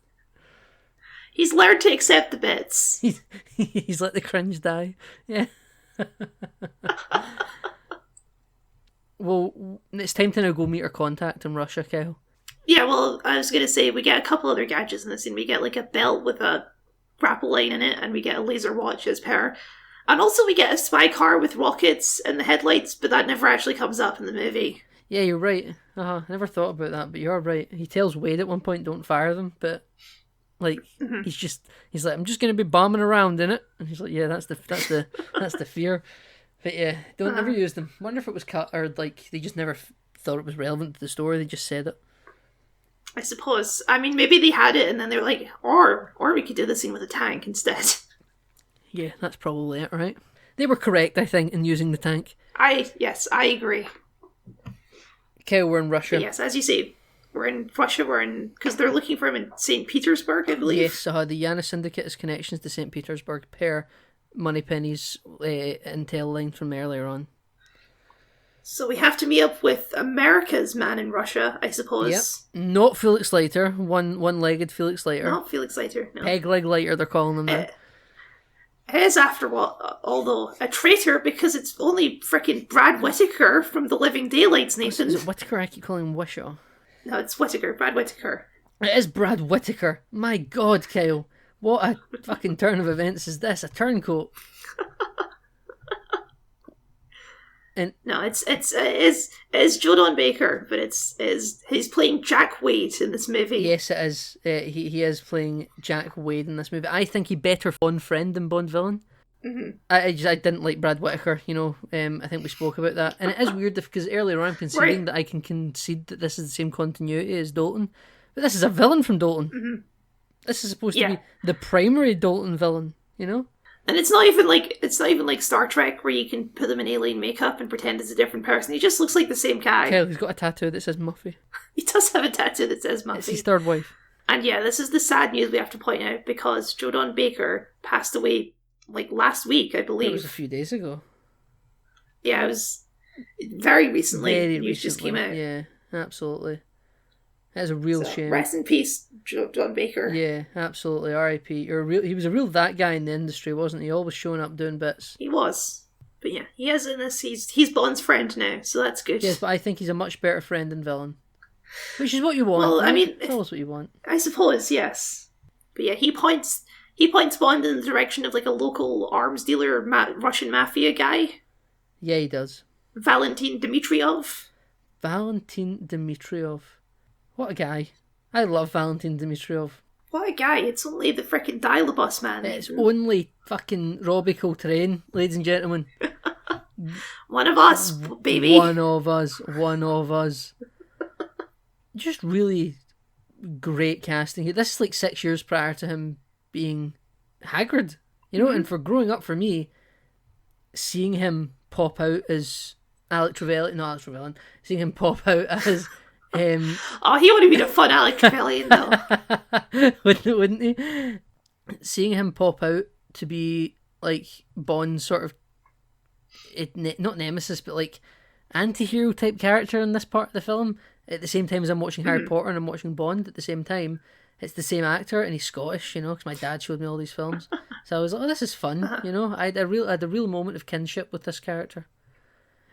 He's learned to accept the bits. He's let the cringe die. Yeah. Well, it's time to now go meet our contact in Russia, Kyle. Yeah, well, I was going to say, we get a couple other gadgets in this scene. We get like a belt with a grapple line in it, and we get a laser watch as per. And also we get a spy car with rockets and the headlights, but that never actually comes up in the movie. Yeah, you're right. I never thought about that, but you're right. He tells Wade at one point, don't fire them, but like he's like, I'm just going to be bombing around in it, and he's like, yeah, that's the fear. But yeah, don't never use them. Wonder if it was cut or like they just never thought it was relevant to the story. They just said it. I suppose. I mean, maybe they had it, and then they're like, or we could do the scene with a tank instead. Yeah, that's probably it, right? They were correct, I think, in using the tank. Yes, I agree. Okay, we're in Russia. But yes, as you say, we're in Russia. Because they're looking for him in St. Petersburg, I believe. Yes, the Yana Syndicate has connections to St. Petersburg per Moneypenny's intel line from earlier on. So we have to meet up with America's man in Russia, I suppose. Yep. Not Felix Leiter, one-legged Felix Leiter. Not Felix Leiter, no. Peg leg Leiter, they're calling him now. It is, after all, although a traitor, because it's only frickin' Brad Whittaker from The Living Daylights, Nathan. Is it Whittaker? I keep calling him Wishaw. No, it's Whittaker, Brad Whittaker. It is Brad Whittaker. My God, Kyle. What a fucking turn of events is this? A turncoat. And no, it's Joe Don Baker, but he's playing Jack Wade in this movie. Yes, it is. He is playing Jack Wade in this movie. I think he better Bond friend than Bond villain. Mm-hmm. I didn't like Brad Whittaker. You know, I think we spoke about that, and it is weird because earlier on I'm conceding that I can concede that this is the same continuity as Dalton, but this is a villain from Dalton. Mm-hmm. This is supposed to be the primary Dalton villain. You know. And it's not even like Star Trek where you can put them in alien makeup and pretend it's a different person. He just looks like the same guy. Kyle, he's got a tattoo that says Muffy. He does have a tattoo that says Muffy. It's his third wife. And yeah, this is the sad news we have to point out because Joe Don Baker passed away like last week, I believe. It was a few days ago. Yeah, it was very recently. Very News just came out. Yeah, absolutely. That's a real shame. Rest in peace, John Baker. Yeah, absolutely. R.I.P. He was a real that guy in the industry, wasn't he? Always showing up doing bits. He was. But yeah, he has in this. He's Bond's friend now, so that's good. Yes, but I think he's a much better friend than villain. Which is what you want. Well, right? I mean, it's always what you want. I suppose, yes. But yeah, he points Bond in the direction of like a local arms dealer, Russian mafia guy. Yeah, he does. Valentin Dmitriev. Valentin Dmitriev. What a guy. I love Valentin Dmitriev. What a guy. It's only the frickin' Dial-A-Bus man. It's only fucking Robbie Coltrane, ladies and gentlemen. One of us, baby. One of us. Just really great casting. This is like 6 years prior to him being Hagrid, you know. And for growing up, for me, seeing him pop out as seeing him pop out as oh, he would have been a fun Alec Trevelyan though. wouldn't he? Seeing him pop out to be like Bond's sort of not nemesis, but like anti-hero type character in this part of the film, at the same time as I'm watching Harry Potter and I'm watching Bond at the same time. It's the same actor and he's Scottish, you know, because my dad showed me all these films. So I was like, oh, this is fun, you know. I had a real moment of kinship with this character.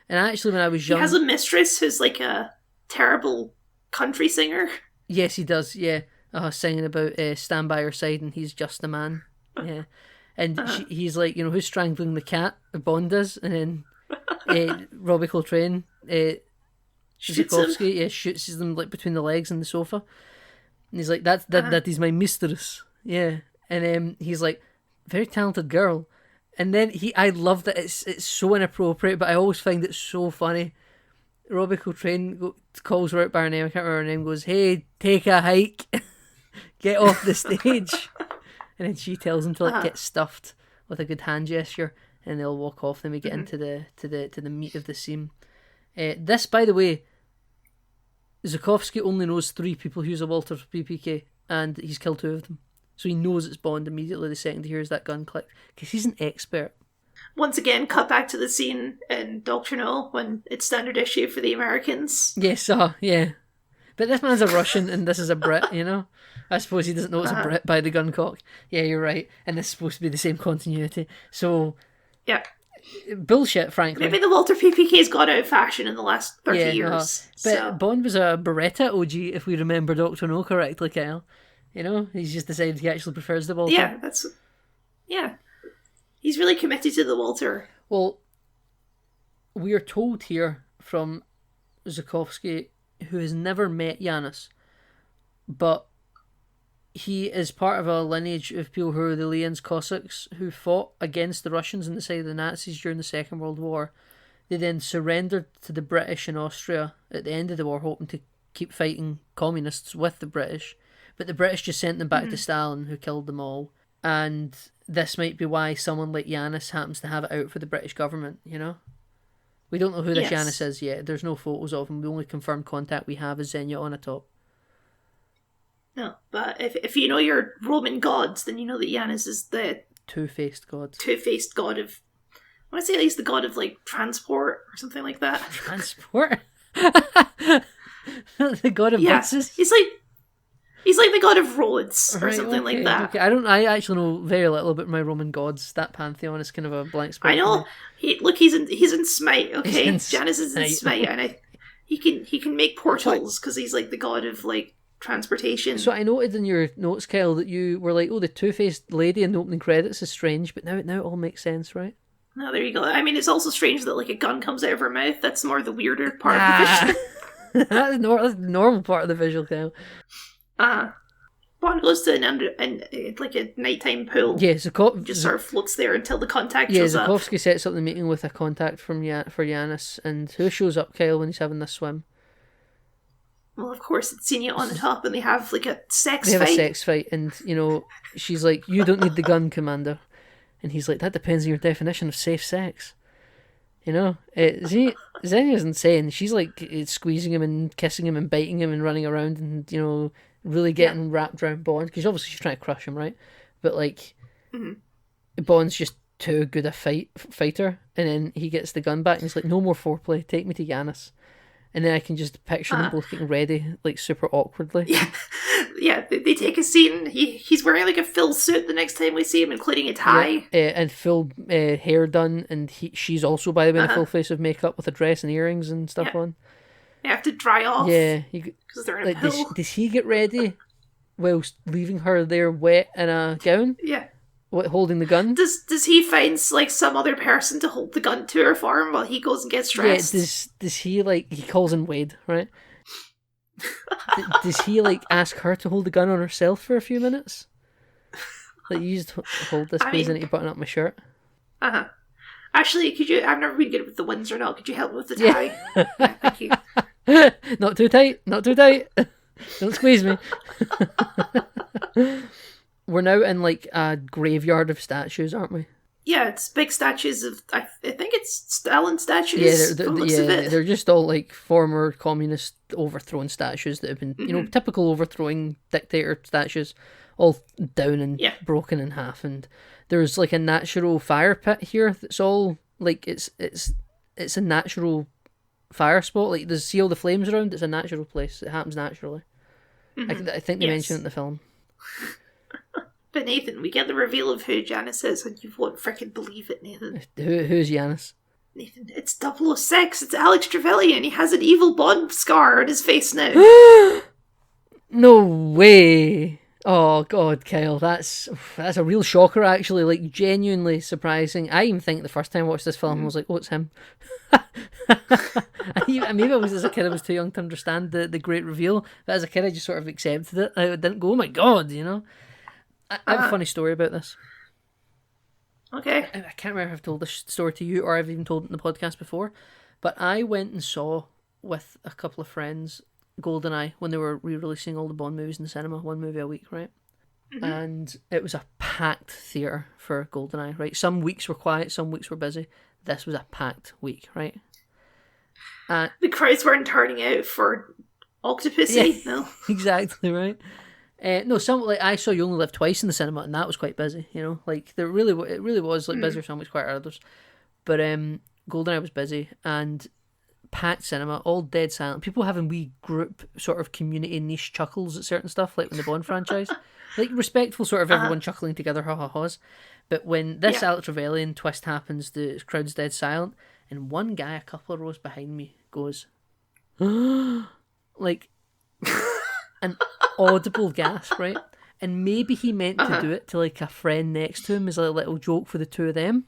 And actually, when I was young, he has a mistress who's like a terrible country singer. Yes, he does. Yeah, singing about "Stand by Your Side" and he's just a man. Yeah, and he's like, you know, who's strangling the cat? Bond does, and then Robbie Coltrane, Shoots Zukovsky, yeah, shoots them like between the legs in the sofa, and he's like, that is my mistress. Yeah, and he's like, very talented girl. And then I love that it's so inappropriate, but I always find it so funny. Robbie Coltrane calls her out by her name. I can't remember her name. Goes, "Hey, take a hike, get off the stage," and then she tells him to like get stuffed with a good hand gesture, and they'll walk off. Then we get into the meat of the scene. This, by the way, Zukovsky only knows 3 people who use a Walter PPK, and he's killed 2 of them. So he knows it's Bond immediately the second he hears that gun click, because he's an expert. Once again, cut back to the scene in Doctor No when it's standard issue for the Americans. Yes, yeah. But this man's a Russian and this is a Brit, you know? I suppose he doesn't know it's a Brit by the gun cock. Yeah, you're right. And this is supposed to be the same continuity. So, yeah. Bullshit, frankly. Maybe the Walter PPK's gone out of fashion in the last 30 years. But Bond was a Beretta OG, if we remember Doctor No correctly, Kyle. You know, he's just decided he actually prefers the Walter. Yeah. He's really committed to the Walter. Well, we are told here from Zukovsky, who has never met Yanis, but he is part of a lineage of people who are the Lians Cossacks who fought against the Russians on the side of the Nazis during the Second World War. They then surrendered to the British in Austria at the end of the war, hoping to keep fighting communists with the British. But the British just sent them back to Stalin, who killed them all. And this might be why someone like Yanis happens to have it out for the British government, you know? We don't know who this Yanis is yet. There's no photos of him. The only confirmed contact we have is Xenia Onatop. No, but if you know your Roman gods, then you know that Yanis is the two-faced god. Two-faced god of... I want to say he's the god of, like, transport or something like that. Transport? The god of buses? He's like the god of roads or something like that. Okay. I actually know very little about my Roman gods. That pantheon is kind of a blank spot. I know. He's in Smite. Okay, Janus is in Smite, and he can make portals because he's like the god of like transportation. So I noted in your notes, Kyle, that you were like, "Oh, the two-faced lady in the opening credits is strange," but now it all makes sense, right? No, there you go. I mean, it's also strange that like a gun comes out of her mouth. That's more the weirder part of the visual. That's the normal part of the visual, Kyle. Bond goes to like a nighttime pool. Yeah, just sort of floats there until the contact shows up. Zukovsky sets up the meeting with a contact for Yanis, and who shows up, Kyle, when he's having this swim? Well, of course, it's Xenia on the top, and they have like a sex fight. They have a sex fight, and you know, she's like, "You don't need the gun, Commander," and he's like, "That depends on your definition of safe sex." You know, Xenia's insane. She's like squeezing him and kissing him and biting him and running around and, you know, really getting wrapped around Bond, because obviously she's trying to crush him, right? But like, Bond's just too good a fighter, and then he gets the gun back and he's like, no more foreplay, take me to Yanis. And then I can just picture them both getting ready, like super awkwardly. Yeah, they take a scene. He's wearing like a full suit the next time we see him, including a tie. And full hair done, and she's also, by the way, in a full face of makeup with a dress and earrings and stuff on. They have to dry off. Yeah. Because they're in a pool. Does he get ready whilst leaving her there wet in a gown? Yeah. What, holding the gun? Does he find like some other person to hold the gun to her for him while he goes and gets dressed? Yeah, does he like, he calls in Wade, right? Does he like ask her to hold the gun on herself for a few minutes? Like, you just hold this, please, I need to button up my shirt. Actually, could you? I've never been good with the ones or not. Could you help me with the tie? Yeah, thank you. Not too tight. Don't squeeze me. We're now in like a graveyard of statues, aren't we? Yeah, it's big statues of. I think it's Stalin statues. Yeah, they're just all like former communist overthrown statues that have been, you know, typical overthrowing dictator statues, all down and broken in half. And there's like a natural fire pit here. That's all like it's a natural fire spot. Like, there's, see all the flames around. It's a natural place. It happens naturally. I think they mention it in the film. But Nathan, we get the reveal of who Janice is, and you won't freaking believe it, Nathan. Who's Janice? Nathan, it's 006. It's Alex Trevelyan. He has an evil Bond scar on his face now. No way! Oh God, Kyle, that's a real shocker. Actually, like, genuinely surprising. I even think the first time I watched this film, I was like, "Oh, it's him." Maybe I was, as a kid, I was too young to understand the great reveal. But as a kid, I just sort of accepted it. I didn't go, "Oh my God," you know. I have a funny story about this. Okay. I can't remember if I've told this story to you or I've even told it in the podcast before, but I went and saw, with a couple of friends, GoldenEye when they were re-releasing all the Bond movies in the cinema, one movie a week, right? And it was a packed theatre for GoldenEye, right? Some weeks were quiet, some weeks were busy. This was a packed week, right? The crowds weren't turning out for Octopussy, no? Exactly, right? No, some, like, I saw You Only Live Twice in the cinema, and that was quite busy, you know, like, it really was, like, busier, some weeks, quieter others, but GoldenEye was busy, and packed cinema, all dead silent, people having wee group, sort of community niche chuckles at certain stuff, like in the Bond franchise, like, respectful sort of everyone chuckling together, ha-ha-has, but when this Alex Trevelyan twist happens, the crowd's dead silent, and one guy a couple of rows behind me goes, like, an audible gasp, right? And maybe he meant to do it to like a friend next to him as a little joke for the two of them.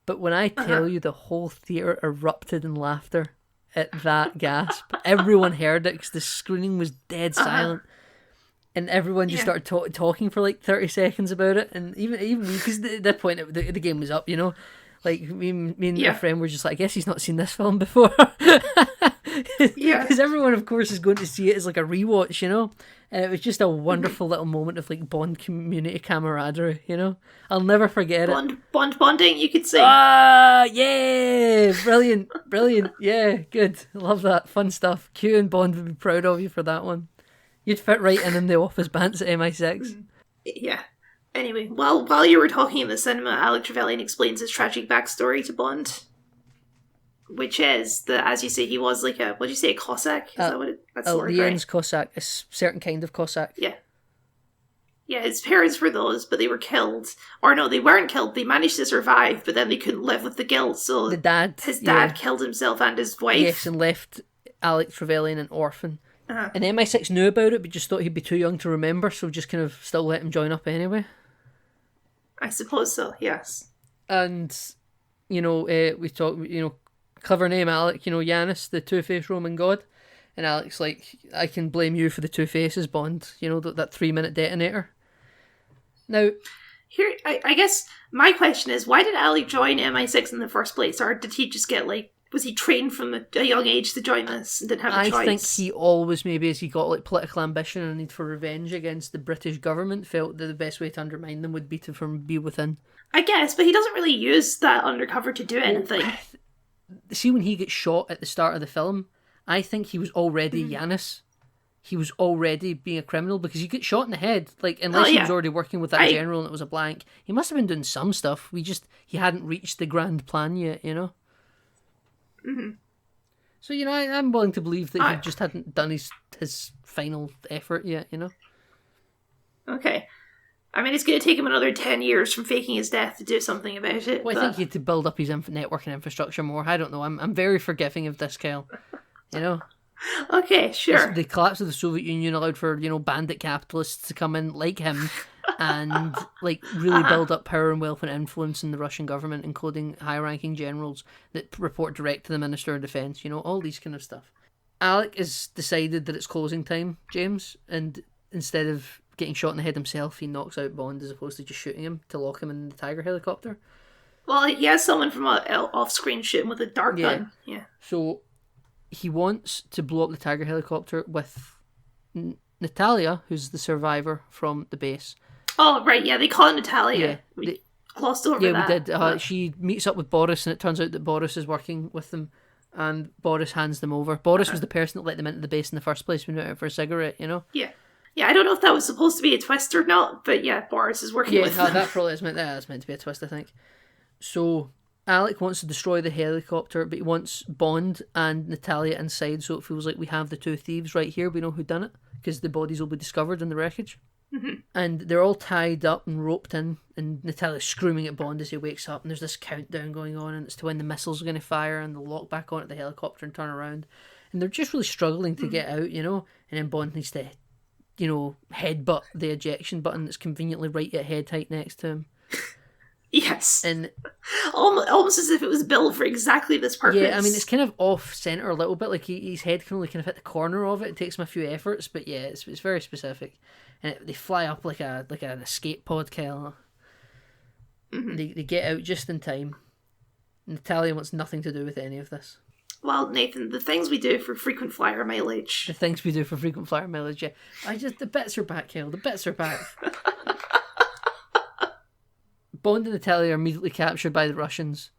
But when I tell you, the whole theatre erupted in laughter at that gasp. Everyone heard it because the screening was dead silent. And everyone just started talking for like 30 seconds about it. And even me, because at that point the game was up, you know? Like, me and my friend were just like, I guess he's not seen this film before. Because everyone, of course, is going to see it as like a rewatch, you know? And it was just a wonderful little moment of like Bond community camaraderie, you know? I'll never forget it. Bond bonding, you could say. Ah, yeah! Brilliant. Yeah, good. I love that. Fun stuff. Q and Bond would be proud of you for that one. You'd fit right in the office pants at MI6. Yeah. Anyway, while you were talking in the cinema, Alex Trevelyan explains his tragic backstory to Bond, which is that, as you say, he was like a, what did you say, a Cossack? Is that what that's the word, right? Cossack, a certain kind of Cossack. Yeah. Yeah, his parents were those, but they were killed. Or no, they weren't killed. They managed to survive, but then they couldn't live with the guilt, so his dad killed himself and his wife. Yes, and left Alex Trevelyan an orphan. And MI6 knew about it, but just thought he'd be too young to remember, so just kind of still let him join up anyway. I suppose so, yes. And, you know, we talk, you know, clever name, Alec, you know, Yanis, the two-faced Roman god. And Alec's like, I can blame you for the two faces, Bond, you know, that 3-minute detonator. Now, here, I guess my question is, why did Alec join MI6 in the first place? Or did he just get, like, was he trained from a young age to join this and didn't have a choice? I think he always, maybe as he got like political ambition and a need for revenge against the British government, felt that the best way to undermine them would be to from be within. I guess, but he doesn't really use that undercover to do anything. See, when he gets shot at the start of the film, I think he was already Yanis. he was already being a criminal, because he get shot in the head. Like, unless he was already working with that general and it was a blank, he must have been doing some stuff. He hadn't reached the grand plan yet, you know? Mm-hmm. So, you know, I'm willing to believe that he just hadn't done his final effort yet, you know? Okay. I mean, it's going to take him another 10 years from faking his death to do something about it. Well, I think he had to build up his network and infrastructure more. I don't know. I'm very forgiving of this, Kel. You know? Okay, sure. The collapse of the Soviet Union allowed for, you know, bandit capitalists to come in like him and, like, really build up power and wealth and influence in the Russian government, including high-ranking generals that report direct to the Minister of Defence, you know, all these kind of stuff. Alec has decided that it's closing time, James, and instead of getting shot in the head himself, he knocks out Bond as opposed to just shooting him to lock him in the Tiger helicopter. Well, he has someone from off-screen shooting with a dart gun. Yeah. So he wants to blow up the Tiger helicopter with Natalia, who's the survivor from the base. Oh, right, yeah, they call it Natalia. Yeah, we glossed over yeah, that. we did. She meets up with Boris, and it turns out that Boris is working with them, and Boris hands them over. Boris was the person that let them into the base in the first place when they went out for a cigarette, you know? Yeah. Yeah, I don't know if that was supposed to be a twist or not, but yeah, Boris is working with them. Yeah, that probably is that's meant to be a twist, I think. So, Alec wants to destroy the helicopter, but he wants Bond and Natalia inside, so it feels like we have the two thieves right here. We know who done it, because the bodies will be discovered in the wreckage. Mm-hmm. And they're all tied up and roped in, and Natalia's screaming at Bond as he wakes up, and there's this countdown going on, and it's to when the missiles are going to fire, and they'll lock back onto the helicopter and turn around. And they're just really struggling to get out, you know? And then Bond needs to, you know, headbutt the ejection button that's conveniently right at head height next to him. Yes. And almost as if it was built for exactly this purpose. yeah, I mean, it's kind of off-centre a little bit. Like, his head can only kind of hit the corner of it. It takes him a few efforts, but yeah, it's very specific. And they fly up like an escape pod, Kyle. Mm-hmm. They get out just in time. Natalia wants nothing to do with any of this. Well, Nathan, the things we do for frequent flyer mileage. The things we do for frequent flyer mileage, yeah. The bits are back, Kyle. The bits are back. Bond and Natalia are immediately captured by the Russians.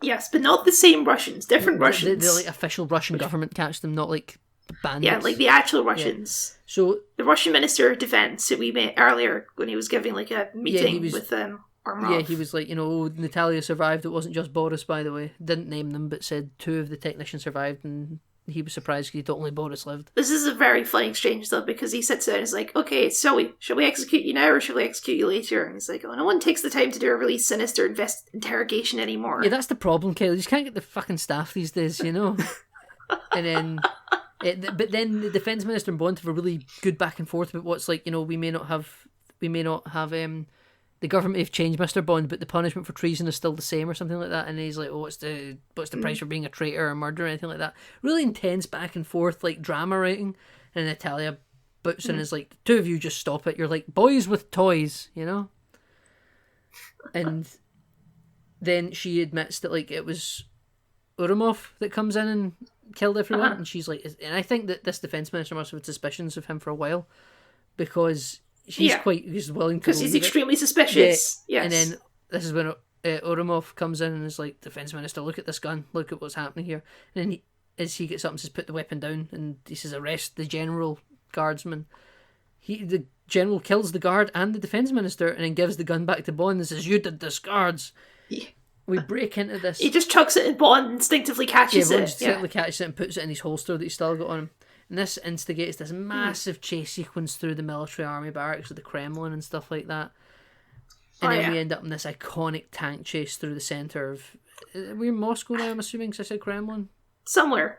Yes, but not the same Russians. Different Russians. The like, official Russian government catch them, not like bandits. Yeah, like the actual Russians. Yeah. So the Russian Minister of Defense that we met earlier when he was giving like a meeting with them. Yeah, he was like, you know, Natalia survived. It wasn't just Boris, by the way. Didn't name them, but said 2 of the technicians survived, and he was surprised because he thought only Boris lived. This is a very funny exchange, though, because he sits down and is like, okay, so should we execute you now or should we execute you later? And he's like, oh, no one takes the time to do a really sinister interrogation anymore. Yeah, that's the problem, Kyle. You just can't get the fucking staff these days, you know? And then... but then the defence minister and Bond have a really good back and forth about what's like, you know, we may not have the government may have changed Mr. Bond, but the punishment for treason is still the same or something like that. And he's like, oh, what's the price for being a traitor or murderer or anything like that. Really intense back and forth, like drama writing. And Natalia boots in and is like, 2 of you just stop it. You're like boys with toys, you know? And then she admits that like it was Urumov that comes in and killed everyone. And she's like, and I think that this defence minister must have had suspicions of him for a while, because he's willing to, because he's extremely suspicious. Yeah. Yes. And then this is when Urumov comes in and is like, defence minister, look at this gun, look at what's happening here. And then as he gets up and says, put the weapon down, and he says, arrest the general guardsman. The general kills the guard and the defence minister, and then gives the gun back to Bond and says, you did this, guards. Yeah. We break into this. He just chucks it and Bond instinctively catches it. Instinctively catches it and puts it in his holster that he's still got on him. And this instigates this massive chase sequence through the military army barracks of the Kremlin and stuff like that. And then we end up in this iconic tank chase through the centre of... We're in Moscow now, I'm assuming, because I said Kremlin? Somewhere.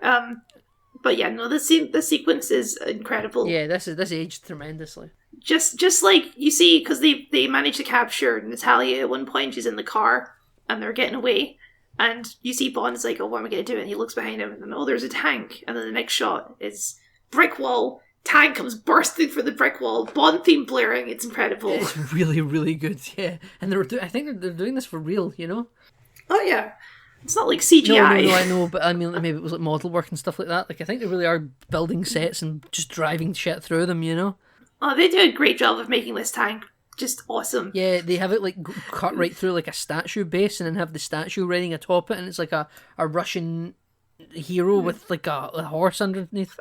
But yeah, no, the sequence is incredible. Yeah, this aged tremendously. Just like, you see, because they managed to capture Natalia at one point, she's in the car, and they're getting away. And you see Bond's like, oh, what am I going to do? And he looks behind him, and oh, there's a tank. And then the next shot is brick wall, tank comes bursting through the brick wall, Bond theme blaring. It's incredible. It's really, really good, yeah. And I think they're doing this for real, you know? Oh, yeah. It's not like CGI. No, I know, but I mean, maybe it was like model work and stuff like that. Like, I think they really are building sets and just driving shit through them, you know? Oh, they do a great job of making this tank just awesome. Yeah, they have it like cut right through like a statue base, and then have the statue riding atop it, and it's like a Russian hero with like a horse underneath.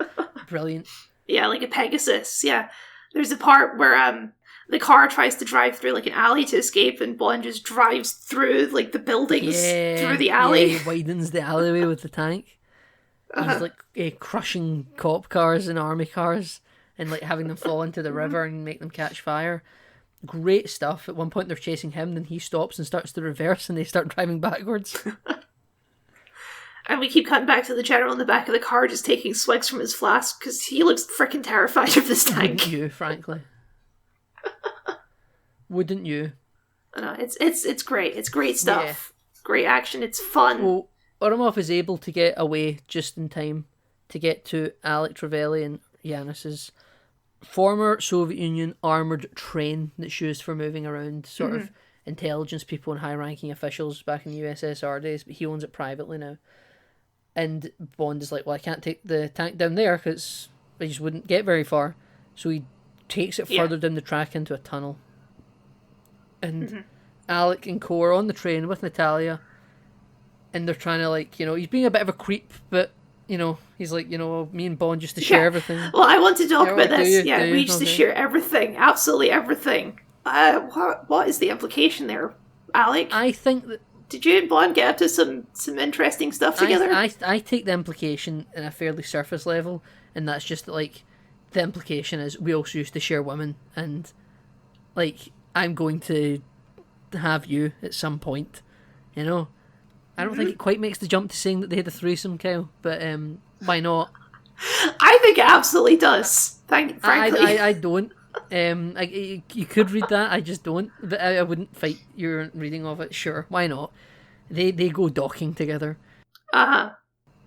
Brilliant. Yeah, like a Pegasus. Yeah. There's a part where the car tries to drive through like an alley to escape, and Bond just drives through like the buildings through the alley. Yeah, he widens the alleyway with the tank. He's like crushing cop cars and army cars and like having them fall into the river and make them catch fire. Great stuff. At one point they're chasing him, then he stops and starts to reverse and they start driving backwards. And we keep cutting back to the general in the back of the car just taking swigs from his flask because he looks freaking terrified of this tank. Wouldn't you, frankly? Wouldn't you? No, it's great. It's great stuff. Yeah. Great action. It's fun. Well, Oromov is able to get away just in time to get to Alec Trevelyan and Yanis's former Soviet Union armoured train that's used for moving around sort of intelligence people and high-ranking officials back in the USSR days, but he owns it privately now. And Bond is like, well, I can't take the tank down there because I just wouldn't get very far. So he takes it further down the track into a tunnel. And Alec and Co are on the train with Natalia. And they're trying to, like, he's being a bit of a creep, but, he's like, me and Bond used to share everything. Well, I want to talk about this. We used to share everything. Absolutely everything. What is the implication there, Alec? I think that... Did you and Bond get up to some interesting stuff together? I take the implication in a fairly surface level, and that's just that, like, the implication is we also used to share women, and, like, I'm going to have you at some point, I don't think it quite makes the jump to saying that they had a threesome, Kyle, but why not? I think it absolutely does. Frankly, I don't. You could read that. I just don't. But I wouldn't fight your reading of it. Sure, why not? They go docking together. But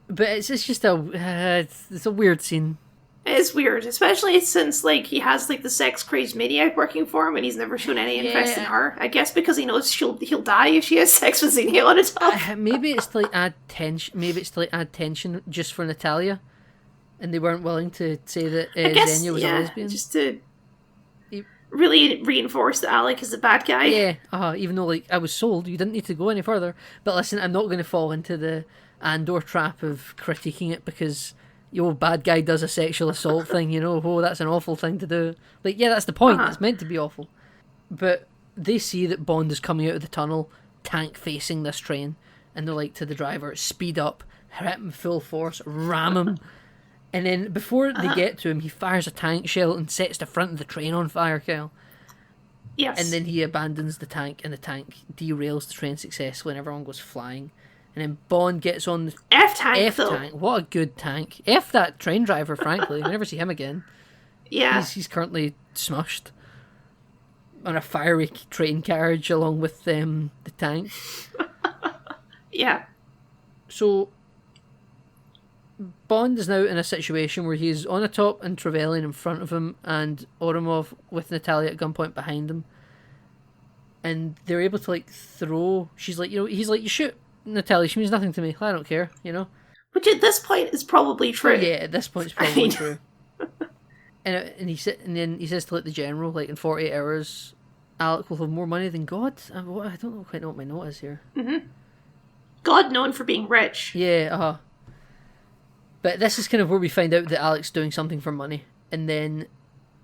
it's just it's a weird scene. It is weird, especially since like he has like the sex crazed maniac working for him, and he's never shown any interest in her. I guess because he knows he'll die if she has sex with Xenia on top. Maybe it's to like add tension. Maybe it's to like add tension just for Natalia, and they weren't willing to say that Xenia was a lesbian. Just to really reinforce that Alec is a bad guy. Yeah, even though like I was sold, you didn't need to go any further. But listen, I'm not going to fall into the Andor trap of critiquing it because your bad guy does a sexual assault thing, that's an awful thing to do. Like, yeah, that's the point. It's meant to be awful. But they see that Bond is coming out of the tunnel, tank facing this train, and they're like to the driver, speed up, hit him full force, ram him. And then before they get to him, he fires a tank shell and sets the front of the train on fire, Kyle. Yes. And then he abandons the tank, and the tank derails the train successfully, and everyone goes flying. And then Bond gets on the F-tank. What a good tank. F that train driver, frankly. We never see him again. Yeah. He's currently smushed on a fiery train carriage along with the tank. Yeah. So Bond is now in a situation where he's on a top and Trevelyan in front of him and Oromov with Natalia at gunpoint behind him. And they're able to like throw... He's like, you shoot Natalia, she means nothing to me. I don't care, Which at this point is probably true. Yeah, at this point it's probably true. And then he says to like the general, like in 48 hours, Alec will have more money than God. I don't quite know what my note is here. God known for being rich. Yeah, But this is kind of where we find out that Alec's doing something for money, and then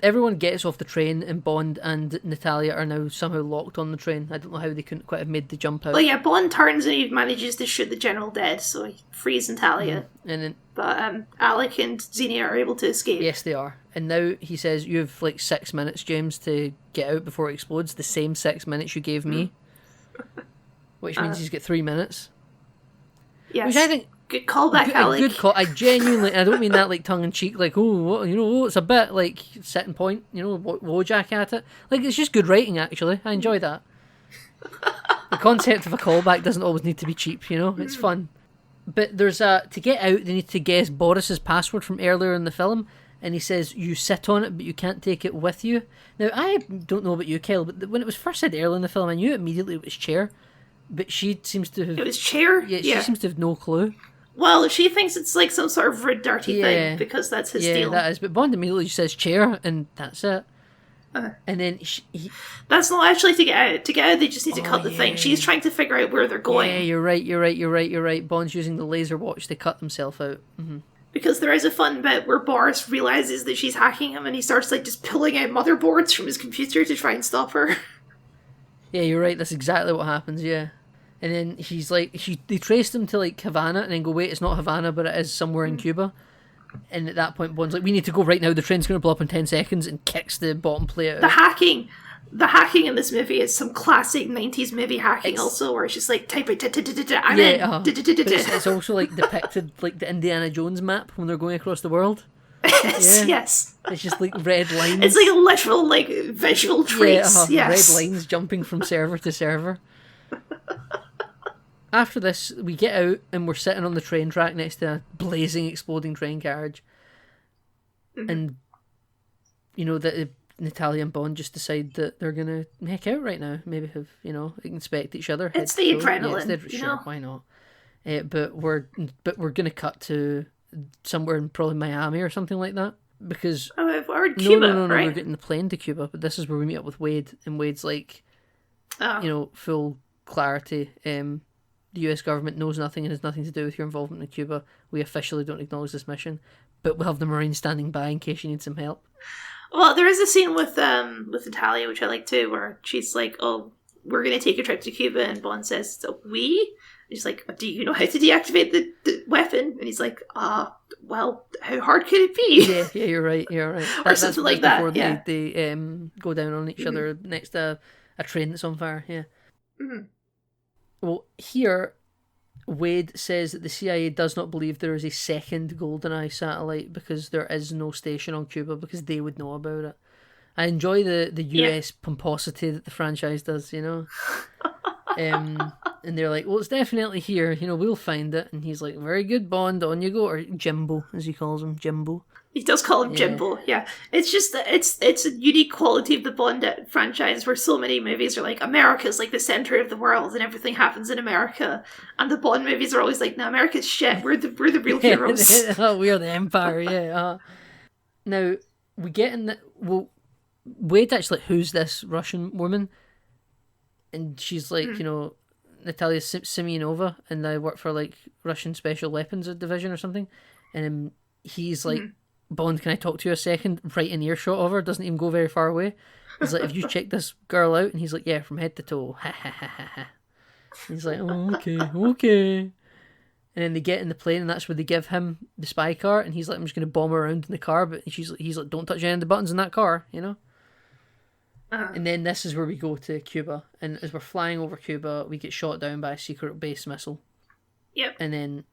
everyone gets off the train, and Bond and Natalia are now somehow locked on the train. I don't know how they couldn't quite have made the jump out. Well, yeah, Bond turns and he manages to shoot the general dead, so he frees Natalia. And then, but Alec and Xenia are able to escape. Yes, they are. And now he says, you have like 6 minutes, James, to get out before it explodes. The same 6 minutes you gave me. Which means he's got 3 minutes. Yes. Which I think... Good callback, Alec. Good call. I genuinely, I don't mean that like tongue in cheek, like, it's a bit like setting point, Wojak at it. Like, it's just good writing, actually. I enjoy that. The concept of a callback doesn't always need to be cheap, it's fun. But there's to get out, they need to guess Boris's password from earlier in the film, and he says, you sit on it, but you can't take it with you. Now, I don't know about you, Kyle, but when it was first said earlier in the film, I knew immediately it was chair, but she seems to have... It was chair? Yeah, she seems to have no clue. Well, she thinks it's like some sort of rude, dirty thing because that's his deal. Yeah, that is. But Bond immediately just says chair, and that's it. And then that's not actually to get out. To get out, they just need to cut the thing. She's trying to figure out where they're going. Yeah, you're right. Bond's using the laser watch to cut himself out. Mm-hmm. Because there is a fun bit where Boris realizes that she's hacking him and he starts like just pulling out motherboards from his computer to try and stop her. Yeah, you're right. That's exactly what happens. Yeah, and then he's like, they traced him to like Havana, and then go, wait, it's not Havana, but it is somewhere in Cuba. And at that point, Bond's like, we need to go right now. The train's going to blow up in 10 seconds, and kicks the bottom plate out. The hacking in this movie is some classic 90s movie hacking also, where it's just like, type it, I'm in. But it's also like depicted like the Indiana Jones map when they're going across the world. Yes. It's just like red lines. It's like a literal like visual trace. Yes. Red lines jumping from server to server. After this, we get out and we're sitting on the train track next to a blazing, exploding train carriage. And, you know, that Natalia and Bond just decide that they're going to make out right now. Maybe have, inspect each other. It's the adrenaline, sure, why not? But we're going to cut to somewhere in probably Miami or something like that. Because... or in Cuba, no, right? we're getting the plane to Cuba, but this is where we meet up with Wade, and Wade's like, full clarity, the US government knows nothing and has nothing to do with your involvement in Cuba. We officially don't acknowledge this mission, but we'll have the Marines standing by in case you need some help. Well, there is a scene with Natalia, which I like too, where she's like, oh, we're going to take a trip to Cuba, and Bond says, so we? And she's like, do you know how to deactivate the weapon? And he's like, well, how hard could it be? Yeah, you're right. Or something like that, before yeah. they go down on each other next to a train that's on fire, yeah. Mm-hmm. Well, here, Wade says that the CIA does not believe there is a second GoldenEye satellite because there is no station on Cuba, because they would know about it. I enjoy the US pomposity that the franchise does, and they're like, well, it's definitely here, we'll find it. And he's like, very good, Bond, on you go. Or Jimbo, as he calls him, Jimbo. He does call him Jimbo, yeah. It's just that it's a unique quality of the Bond franchise where so many movies are like, America's like the center of the world and everything happens in America. And the Bond movies are always like, no, America's shit. We're the real heroes. We are the empire, yeah. Now, we get in the... Well, Wade actually, who's this Russian woman? And she's like, Natalia Simeonova, and I work for like Russian Special Weapons Division or something. And he's like, Bond, can I talk to you a second? Right in earshot of her, doesn't even go very far away. He's like, have you checked this girl out? And he's like, yeah, from head to toe. Ha ha ha ha ha. He's like, oh, okay. And then they get in the plane, and that's where they give him the spy car. And he's like, I'm just going to bomb her around in the car. But he's like, don't touch any of the buttons in that car, And then this is where we go to Cuba. And as we're flying over Cuba, we get shot down by a secret base missile. Yep. And then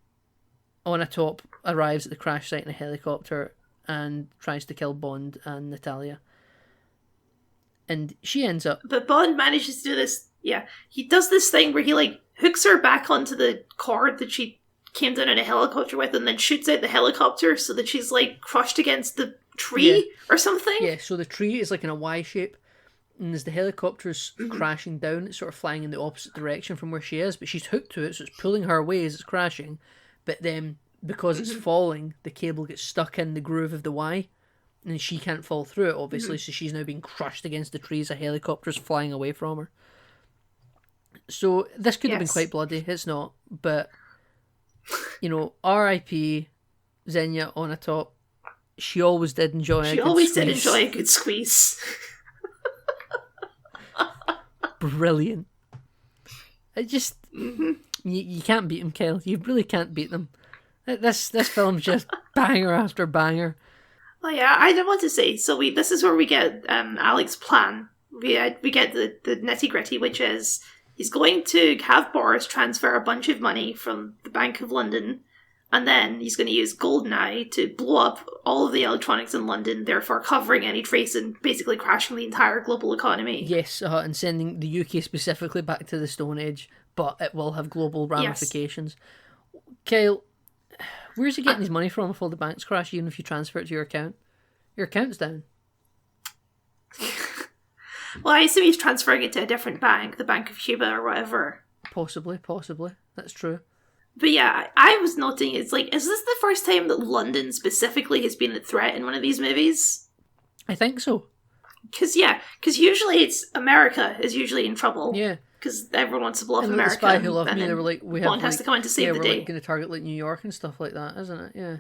Onatop arrives at the crash site in a helicopter and tries to kill Bond and Natalia. And she ends up... But Bond manages to do this, he does this thing where he, like, hooks her back onto the cord that she came down in a helicopter with and then shoots out the helicopter so that she's, like, crushed against the tree or something. Yeah, so the tree is, like, in a Y shape, and as the helicopter's crashing down, it's sort of flying in the opposite direction from where she is, but she's hooked to it, so it's pulling her away as it's crashing, but then... Because it's falling, the cable gets stuck in the groove of the Y, and she can't fall through it, obviously, so she's now being crushed against the trees. A helicopter's flying away from her. So this could have been quite bloody. It's not, but, R.I.P. Xenia Onatop. She always did enjoy a good squeeze. Brilliant. It just... You can't beat them, Kyle. You really can't beat them. This film's just banger after banger. Oh yeah, I don't want to say. So this is where we get Alec's plan. We get the nitty gritty, which is he's going to have Boris transfer a bunch of money from the Bank of London, and then he's going to use GoldenEye to blow up all of the electronics in London, therefore covering any trace and basically crashing the entire global economy. Yes, and sending the UK specifically back to the Stone Age, but it will have global ramifications. Yes. Kyle, where's he getting his money from if all the banks crash, even if you transfer it to your account? Your account's down. Well, I assume he's transferring it to a different bank, the Bank of Cuba or whatever. Possibly. That's true. But yeah, I was noting, it's like, is this the first time that London specifically has been a threat in one of these movies? I think so. Because usually it's America is usually in trouble. Yeah. Because everyone wants to blow up and America. The Spy Who Loved Me, they were like, Bond has to come in to save the day. We're going to target like New York and stuff like that, isn't it? Yeah.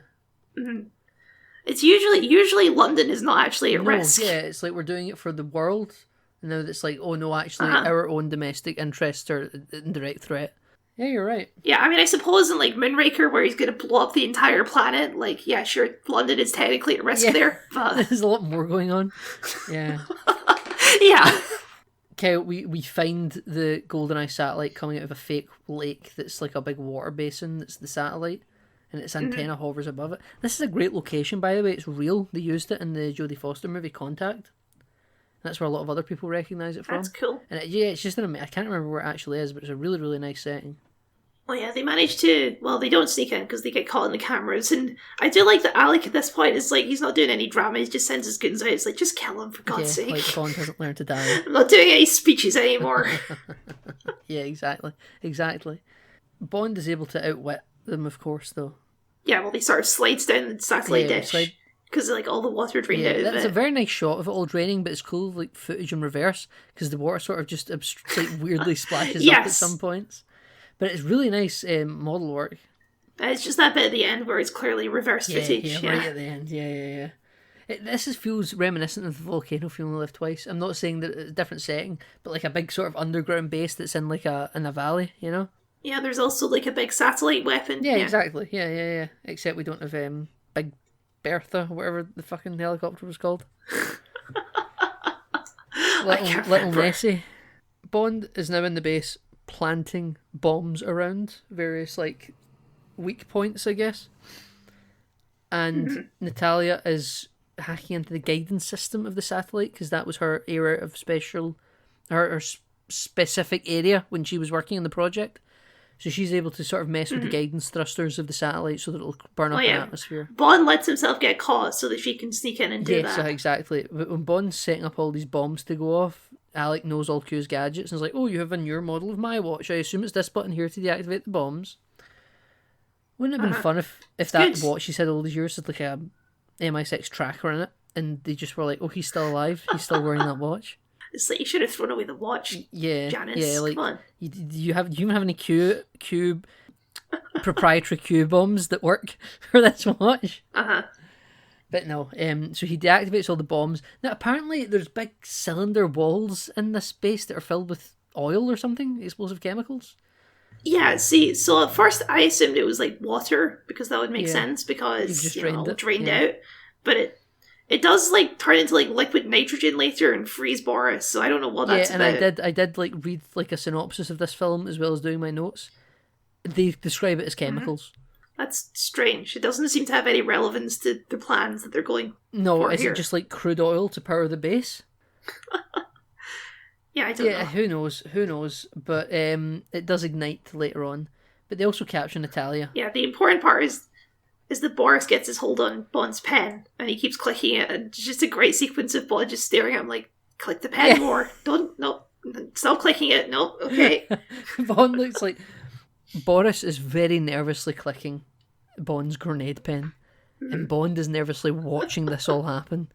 It's usually London is not actually at risk. Yeah, it's like we're doing it for the world. And now it's like, oh no, actually Uh-huh. our own domestic interests are in direct threat. Yeah, you're right. Yeah, I mean, I suppose in like Moonraker, where he's going to blow up the entire planet, like, yeah, sure, London is technically at risk Yeah. there, but There's a lot more going on. Yeah. yeah, Okay, we find the GoldenEye satellite coming out of a fake lake that's like a big water basin that's the satellite, and its antenna hovers above it. This is a great location, by the way. It's real. They used it in the Jodie Foster movie Contact. That's where a lot of other people recognise it from. that's cool. And it's just I can't remember where it actually is, but it's a really, really nice setting. Well, yeah, they managed to. Well, they don't sneak in because they get caught in the cameras, and I do like that Alec at this point is like he's not doing any drama. He just sends his guns out. It's like just kill him for God's sake. Like Bond hasn't learned to die. I'm not doing any speeches anymore. Yeah, exactly. Bond is able to outwit them, of course, though. Yeah, well, he sort of slides down the satellite Yeah, dish because like all the water drained out of that's it. a very nice shot of it all draining, but it's cool, like footage in reverse because the water sort of just like weirdly splashes up at Yes. some points. But it's really nice model work. It's just that bit at the end where it's clearly reverse footage. Yeah, right at the end. Yeah. Feels reminiscent of the volcano from Only Live Twice. I'm not saying that it's a different setting, but like a big sort of underground base that's in like in a valley, you know? Yeah, there's also like a big satellite weapon. Yeah, exactly. Yeah. Except we don't have Big Bertha, whatever the fucking helicopter was called. Little Nessie. Bond is now in the base planting bombs around various like weak points, I guess. And Natalia is hacking into the guidance system of the satellite because that was her area of her specific area when she was working on the project. So she's able to sort of mess with the guidance thrusters of the satellite so that it'll burn up in atmosphere. Bond lets himself get caught so that she can sneak in and do Yes, that. exactly. But when Bond's setting up all these bombs to go off, Alec knows all Q's gadgets and is like, oh, you have a newer model of my watch. I assume it's this button here to deactivate the bombs. Wouldn't it have been fun if that good. watch he said all these years had like a MI6 tracker in it and they just were like, oh, he's still alive. He's still wearing that watch. It's like you should have thrown away the watch. Yeah, Janice, yeah. Like, come on. do you even have any Q proprietary Q bombs that work for this watch? But no, so he deactivates all the bombs. Now, apparently, there's big cylinder walls in this space that are filled with oil or something, explosive chemicals. Yeah, see, so at first I assumed it was like water because that would make Yeah. sense because You've just you know, drained all it, drained yeah. out. But it does like turn into like liquid nitrogen later and freeze Boris, so I don't know what that's and about. I did like read like a synopsis of this film as well as doing my notes. They describe it as chemicals. That's strange. It doesn't seem to have any relevance to the plans that they're going. No, for is here. it just like crude oil to power the base? Yeah, I don't Yeah, know. who knows? But it does ignite later on. But they also capture Natalia. Yeah, the important part is that Boris gets his hold on Bond's pen and he keeps clicking it, and it's just a great sequence of Bond just staring at him like, click the pen more. No, stop clicking it. No, okay. Bond looks like Boris is very nervously clicking Bond's grenade pen, and Bond is nervously watching this all happen.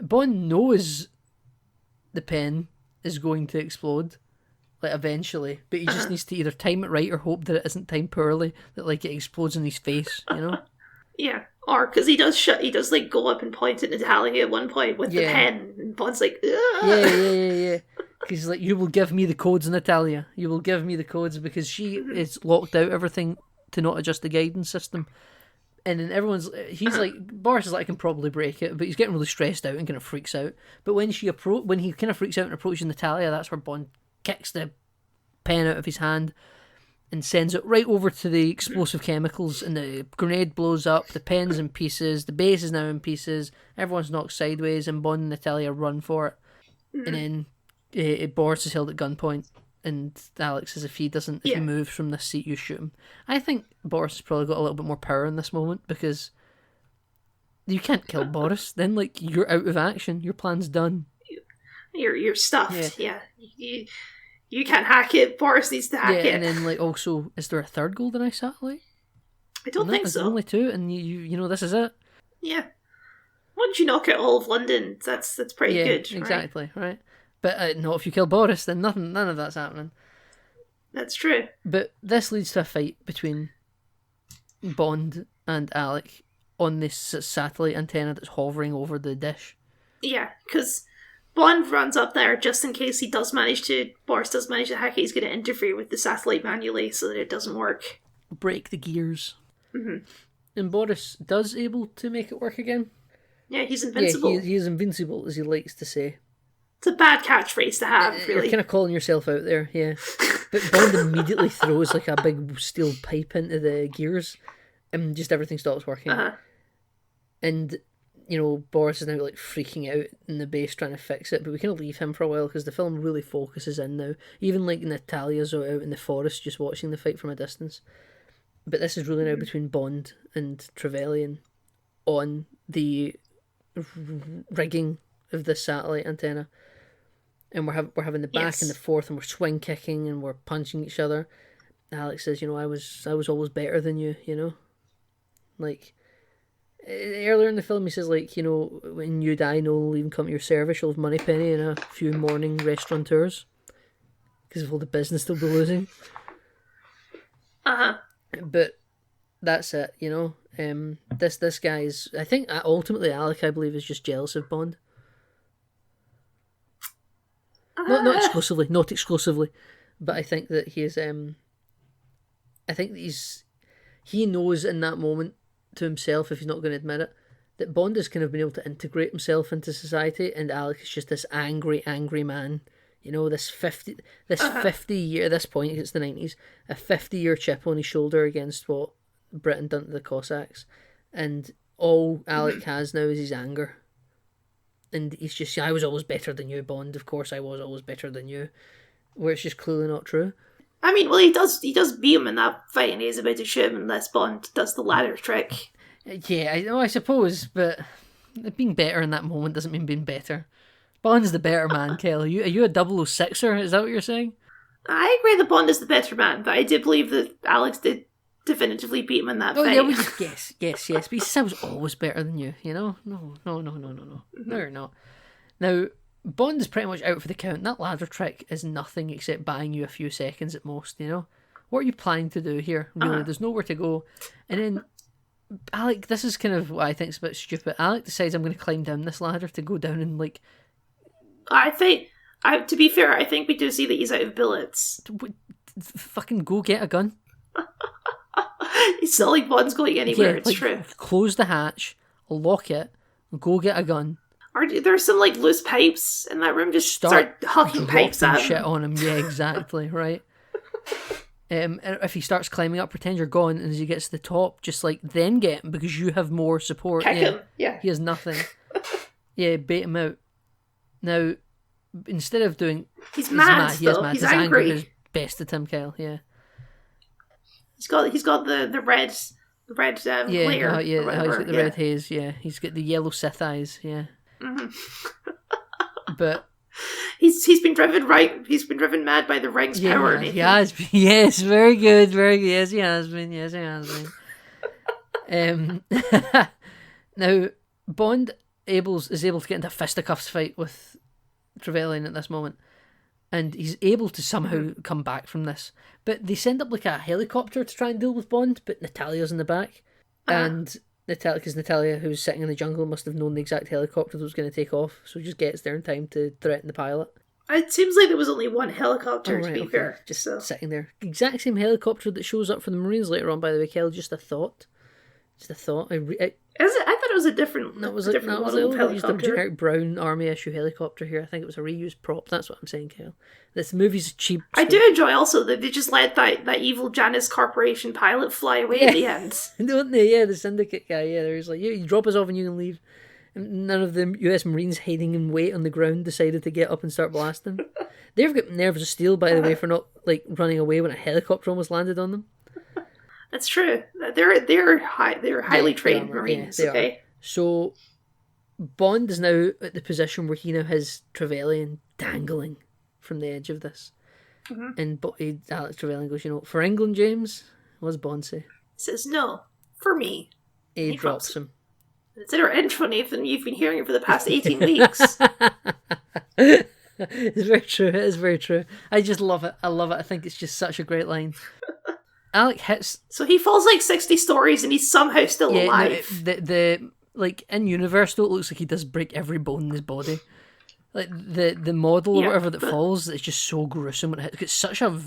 Bond knows the pen is going to explode, like eventually, but he just needs to either time it right or hope that it isn't timed poorly, that like it explodes in his face, you know? Yeah, or because he does like go up and point at Natalia at one point with the Yeah. pen, and Bond's like, "Ugh." Yeah. Because like, you will give me the codes, Natalia. You will give me the codes because she is locked out everything to not adjust the guidance system. And then he's like, Boris is like, I can probably break it, but he's getting really stressed out and kind of freaks out. But when he kind of freaks out and approaches Natalia, that's where Bond kicks the pen out of his hand and sends it right over to the explosive chemicals, and the grenade blows up, the pen's in pieces, the base is now in pieces, everyone's knocked sideways, and Bond and Natalia run for it. And then Boris is held at gunpoint, and Alex says if he moves from this seat, you shoot him. I think Boris has probably got a little bit more power in this moment, because you can't kill Boris, then like you're out of action, your plan's done. You're stuffed. Yeah, you can't hack it. Boris needs to hack it. And then like also, is there a third GoldenEye satellite? I don't think There's so. only two, and you know this is it. Yeah. Once you knock out all of London, that's pretty good. Right? Exactly, right? But no, if you kill Boris, then none of that's happening. That's true. But this leads to a fight between Bond and Alec on this satellite antenna that's hovering over the dish. Yeah, because Bond runs up there just in case Boris does manage to hack it. He's going to interfere with the satellite manually so that it doesn't work. Break the gears. Mm-hmm. And Boris does able to make it work again. Yeah, he's invincible. Yeah, he is invincible, as he likes to say. It's a bad catchphrase to have, really. You're kind of calling yourself out there, yeah. But Bond immediately throws like a big steel pipe into the gears, and just everything stops working. Uh-huh. And, you know, Boris is now like freaking out in the base trying to fix it, but we kind of leave him for a while because the film really focuses in now. Even like Natalia's out in the forest just watching the fight from a distance. But this is really now between Bond and Trevelyan on the rigging of this satellite antenna. And we're having the back and the forth, and we're swing kicking and we're punching each other. Alex says, you know, I was always better than you, you know? Like, earlier in the film he says, like, you know, when you die, no one will even come to your service. You'll have Moneypenny and a few morning restaurateurs because of all the business they'll be losing. Uh-huh. But that's it, you know? This guy's... I think ultimately Alec, I believe, is just jealous of Bond. Not exclusively, but I think that he is. I think that he knows in that moment to himself, if he's not going to admit it, that Bond has kind of been able to integrate himself into society, and Alec is just this angry man. You know, this 50 year, at this point, it's the 90s, a 50-year chip on his shoulder against what Britain done to the Cossacks, and all Alec has now is his anger. And he's just, I was always better than you, Bond. Of course I was always better than you. Where it's just clearly not true. I mean, well, he does beat him in that fight, and he's about to shoot him unless Bond does the ladder trick. Yeah, I suppose, but being better in that moment doesn't mean being better. Bond's the better man, Kel. Are you a 006er? Is that what you're saying? I agree that Bond is the better man, but I do believe that Alex did definitively beat him in that fight. Yeah, well, yes. But he says I was always better than you, you know? No. No, you're not. Now, Bond is pretty much out for the count. That ladder trick is nothing except buying you a few seconds at most, you know? What are you planning to do here? Really, there's nowhere to go. And then, Alec, this is kind of what I think is a bit stupid. Alec decides I'm going to climb down this ladder to go down and, like... to be fair, I think we do see that he's out of bullets. Fucking go get a gun. It's not like Bond's going anywhere, it's like, true. Close the hatch, lock it, go get a gun. Or there's some like loose pipes in that room, just start hucking pipes at him. Shit on him, yeah, exactly, right. And if he starts climbing up, pretend you're gone, and as he gets to the top, just like then get him because you have more support. Kick him, yeah. He has nothing. Yeah, bait him out. Now, instead of doing... He's mad. He is mad. He's His angry. anger is best at him, Kyle, yeah. He's got the red glare. He's got the yeah. red haze, yeah. He's got the yellow Sith eyes, yeah. Mm-hmm. But he's been driven mad by the ring's power. He has been. Yes, very good. Yes, he has been. Now, Bond is able to get into a fisticuffs fight with Trevelyan at this moment, and he's able to somehow come back from this. But they send up like a helicopter to try and deal with Bond, but Natalia's in the back, and Natalia, who's sitting in the jungle, must have known the exact helicopter that was going to take off, so he just gets there in time to threaten the pilot. It seems like there was only one helicopter, to be fair. Just sitting there. Exact same helicopter that shows up for the Marines later on, by the way, Kel, just a thought. Is it? I thought it was a different. That was a different model of used a generic brown army issue helicopter here. I think it was a reused prop. That's what I'm saying, Kel. This movie's cheap. I do enjoy also that they just let that evil Janus Corporation pilot fly away at the end. Don't they? Yeah, the syndicate guy. Yeah, they're just like, you drop us off and you can leave. And none of the US Marines hiding in wait on the ground decided to get up and start blasting. They've got nerves of steel, by the way, for not like running away when a helicopter almost landed on them. That's true. They're highly trained Marines. Yeah, they are. So Bond is now at the position where he now has Trevelyan dangling from the edge of this. Mm-hmm. And Alex Trevelyan goes, for England, James? What does Bond say? He says, no, for me. He drops him. It's in our intro, Nathan. You've been hearing it for the past 18 weeks. It's very true. It is very true. I just love it. I think it's just such a great line. Alec hits. So he falls like 60 stories and he's somehow still Yeah, alive. the like in universe though, it looks like he does break every bone in his body. Like the model or Yeah, whatever that but- falls, it's just so gruesome when it hits. It's such a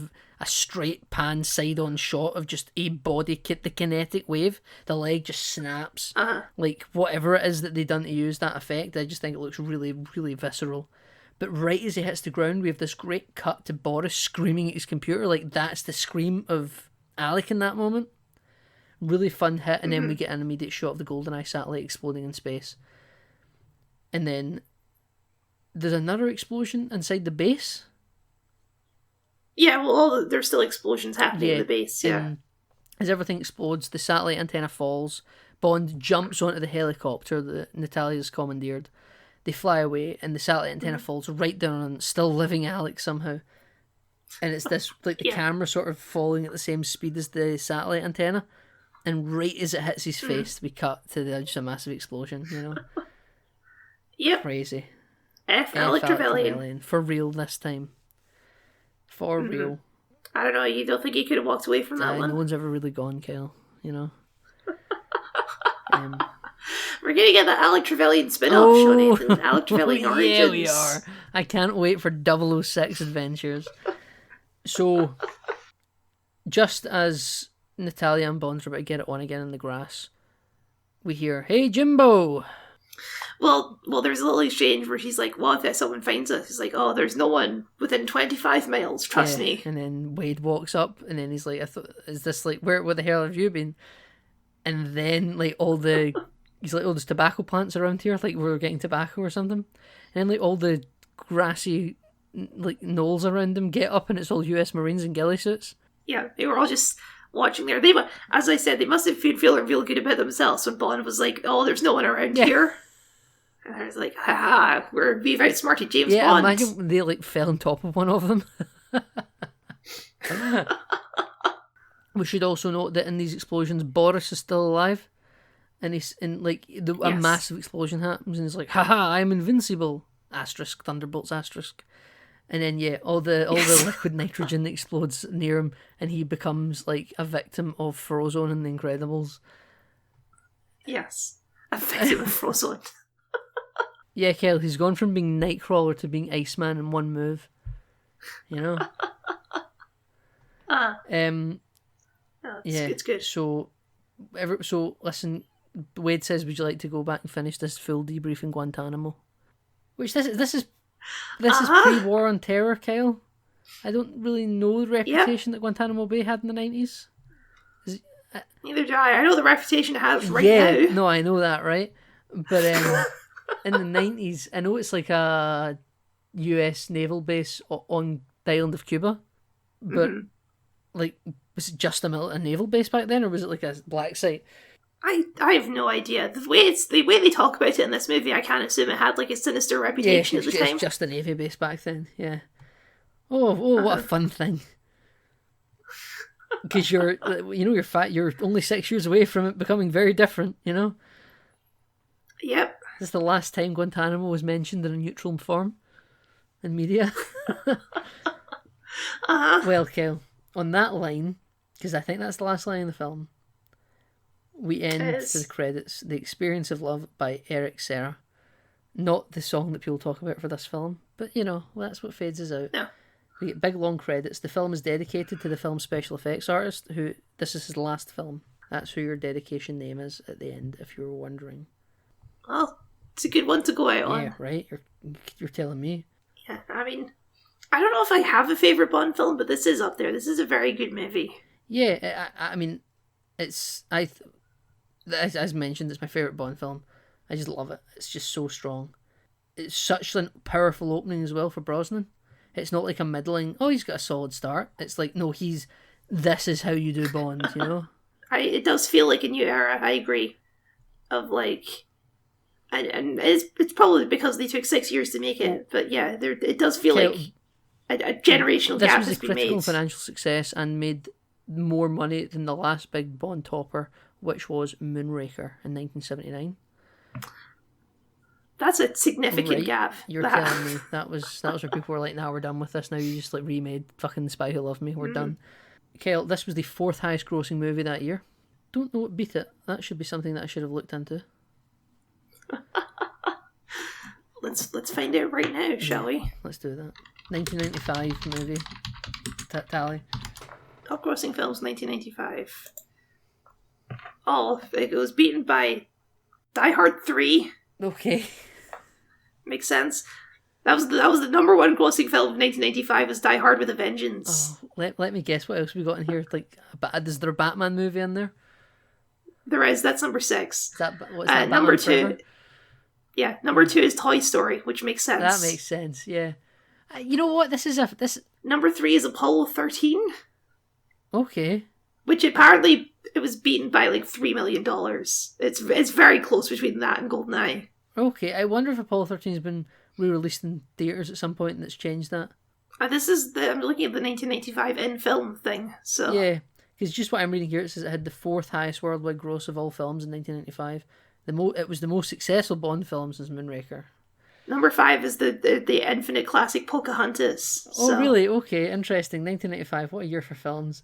straight pan side on shot of just a body the kinetic wave. The leg just snaps. Like whatever it is that they done to use that effect, I just think it looks really, really visceral. But right as he hits the ground, we have this great cut to Boris screaming at his computer. Like that's the scream of Alec in that moment. Really fun hit, and then we get an immediate shot of the GoldenEye satellite exploding in space. And then there's another explosion inside the base. Yeah, well, there's still explosions happening in the base, yeah. And as everything explodes, the satellite antenna falls. Bond jumps onto the helicopter that Natalia's commandeered. They fly away, and the satellite antenna falls right down on still living Alex somehow. And it's this, like, the camera sort of falling at the same speed as the satellite antenna. And right as it hits his face, we cut to just a massive explosion, you know? Yep. Crazy. F. Alec Trevelyan. For real this time. For real. I don't know, you don't think he could have walked away from that one? No one's ever really gone, Kyle, you know? We're gonna get the Alec Trevelyan spin-off, Sean Nathan. Alec Trevelyan Origins. Yeah, we are. I can't wait for 006 Adventures. So, just as Natalia and Bond's are about to get it on again in the grass, we hear, "Hey, Jimbo!" Well, there's a little exchange where she's like, what if someone finds us? He's like, oh, there's no one within 25 miles, trust me. And then Wade walks up, and then he's like, is this like, where the hell have you been? And then, like, he's like, oh, there's tobacco plants around here, like we're getting tobacco or something. And then, like, all the grassy, like, knolls around them get up, and it's all US Marines in ghillie suits. Yeah, they were all just watching there. As I said, they must have feeling real good about themselves when Bond was like, oh, there's no one around here. And I was like, haha, we've outsmarted James Bond. Imagine they, like, fell on top of one of them. We should also note that in these explosions, Boris is still alive. And a massive explosion happens, and he's like, haha, I'm invincible. Asterisk, thunderbolts, asterisk. And then, all the liquid nitrogen explodes near him, and he becomes, like, a victim of Frozone and the Incredibles. Yes, a victim of Frozone. Yeah, Kel, he's gone from being Nightcrawler to being Iceman in one move. You know? It's good. So listen, Wade says, would you like to go back and finish this full debrief in Guantanamo? Which this is pre-war on terror, Kyle. I don't really know the reputation that Guantanamo Bay had in the 90s. Neither do I. I know the reputation it has right now. No, I know that, right? But in the 90s, I know it's like a US naval base on the island of Cuba, but like, was it just a naval base back then, or was it like a black site? I have no idea. The way they talk about it in this movie, I can't assume it had like a sinister reputation at the time. It's just a navy base back then. Yeah. Oh, what a fun thing. Because you're only 6 years away from it becoming very different. You know. Yep. This is the last time Guantanamo was mentioned in a neutral form in media. Well, Kel, on that line, because I think that's the last line in the film, we end to the credits, The Experience of Love by Eric Serra. Not the song that people talk about for this film, but, that's what fades us out. No. We get big, long credits. The film is dedicated to the film's special effects artist, who, this is his last film. That's who your dedication name is at the end, if you were wondering. Well, it's a good one to go out on. Yeah, right? You're telling me. Yeah, I mean, I don't know if I have a favourite Bond film, but this is up there. This is a very good movie. Yeah, I mean, as mentioned, it's my favourite Bond film. I just love it. It's just so strong. It's such a powerful opening as well for Brosnan. It's not like a middling, he's got a solid start. It's like, no, this is how you do Bond, you know? It does feel like a new era, I agree. Of like, and it's probably because they took 6 years to make it, but yeah, it does feel like a generational gap has been made. This was a critical financial success and made more money than the last big Bond topper, which was Moonraker in 1979. That's a significant gap. You're telling me that was where people were like, "Now we're done with this. Now you just like remade fucking The Spy Who Loved Me. We're done." Kyle, this was the 4th highest grossing movie that year. Don't know what beat it. That should be something that I should have looked into. Let's find out right now, shall we? Let's do that. 1995 movie. Tally. Top grossing films, 1995. Oh, it was beaten by Die Hard 3. Okay. Makes sense. That was the number one grossing film of 1995 was Die Hard with a Vengeance. Oh, let me guess what else we got in here. Like, is there a Batman movie in there? There is. That's number 6. Is that, what is that, number Batman 2. Forever? Yeah, number 2 is Toy Story, which makes sense. That makes sense. Yeah. You know what? This. Number 3 is Apollo 13. Okay. Which apparently it was beaten by like $3 million. It's very close between that and GoldenEye. Okay. I wonder if Apollo 13 has been re-released in theaters at some point and it's changed that. I'm looking at the 1995 in film thing. So yeah, because just what I'm reading here, it says it had the 4th highest worldwide gross of all films in 1995. It was the most successful Bond film since Moonraker. Number 5 is the infinite classic Pocahontas. Oh, really? Okay, interesting. 1995, what a year for films.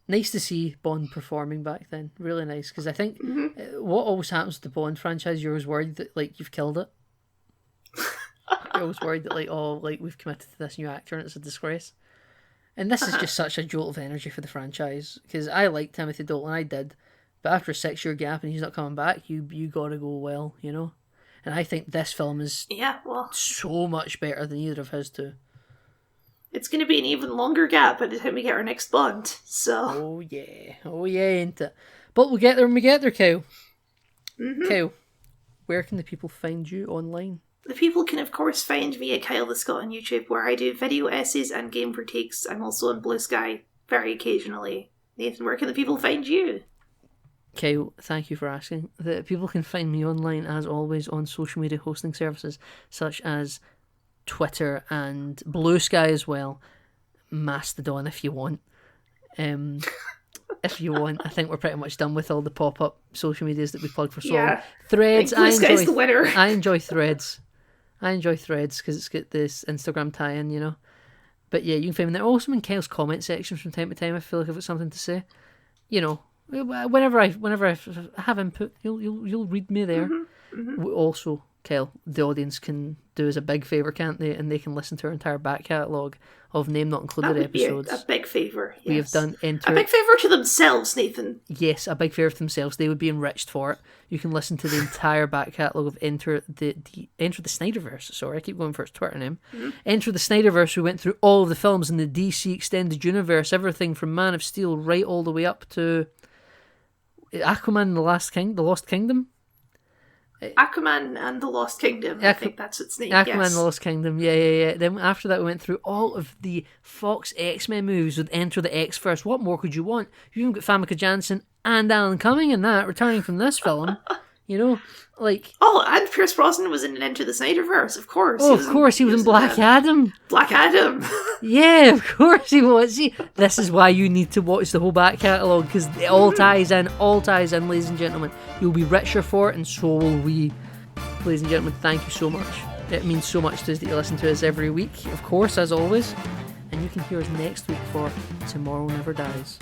Nice to see Bond performing back then. Really nice, because I think what always happens with the Bond franchise, you're always worried that like you've killed it. You're always worried that like we've committed to this new actor and it's a disgrace. And this is just such a jolt of energy for the franchise, because I liked Timothy Dalton, I did, but after a 6-year gap and he's not coming back, you gotta go well, you know. And I think this film is so much better than either of his two. It's going to be an even longer gap by the time we get our next Bond, so... Oh yeah, ain't it? But we'll get there when we get there, Kyle. Kyle, where can the people find you online? The people can, of course, find me at Kyle the Scot on YouTube, where I do video essays and game critiques. I'm also on Blue Sky very occasionally. Nathan, where can the people find you? Kyle, thank you for asking. The people can find me online, as always, on social media hosting services such as Twitter and Blue Sky as well. Mastodon if you want. If you want. I think we're pretty much done with all the pop-up social medias that we plugged for so long. Threads, Blue Sky's the winner. I enjoy Threads. Because it's got this Instagram tie-in, you know. But yeah, you can find me there. Also in Kyle's comment section from time to time. I feel like I've got something to say. You know, whenever I have input, you'll read me there. Also, Kyle, the audience can do us a big favour, can't they? And they can listen to our entire back catalogue of Name Not Included episodes. A big favour, yes. We have done a big favour to themselves, Nathan. Yes, a big favour to themselves. They would be enriched for it. You can listen to the entire back catalogue of Enter the Snyderverse. Sorry, I keep going for its Twitter name. Enter the Snyderverse. We went through all of the films in the DC Extended Universe, everything from Man of Steel right all the way up to Aquaman and the Lost Kingdom. Aquaman and the Lost Kingdom, I think that's its name. Aquaman and the Lost Kingdom, yeah. Then after that we went through all of the Fox X-Men movies with Enter the X-Verse. What more could you want? You even got Famke Janssen and Alan Cumming in that, returning from this film. You know, like... Oh, and Pierce Brosnan was in Into the Snyderverse, of course. Oh, of course, he was in Black Adam. Black Adam. Yeah, of course he was. See, this is why you need to watch the whole back catalogue, because it all ties in, ladies and gentlemen. You'll be richer for it, and so will we. Ladies and gentlemen, thank you so much. It means so much to us that you listen to us every week, of course, as always. And you can hear us next week for Tomorrow Never Dies.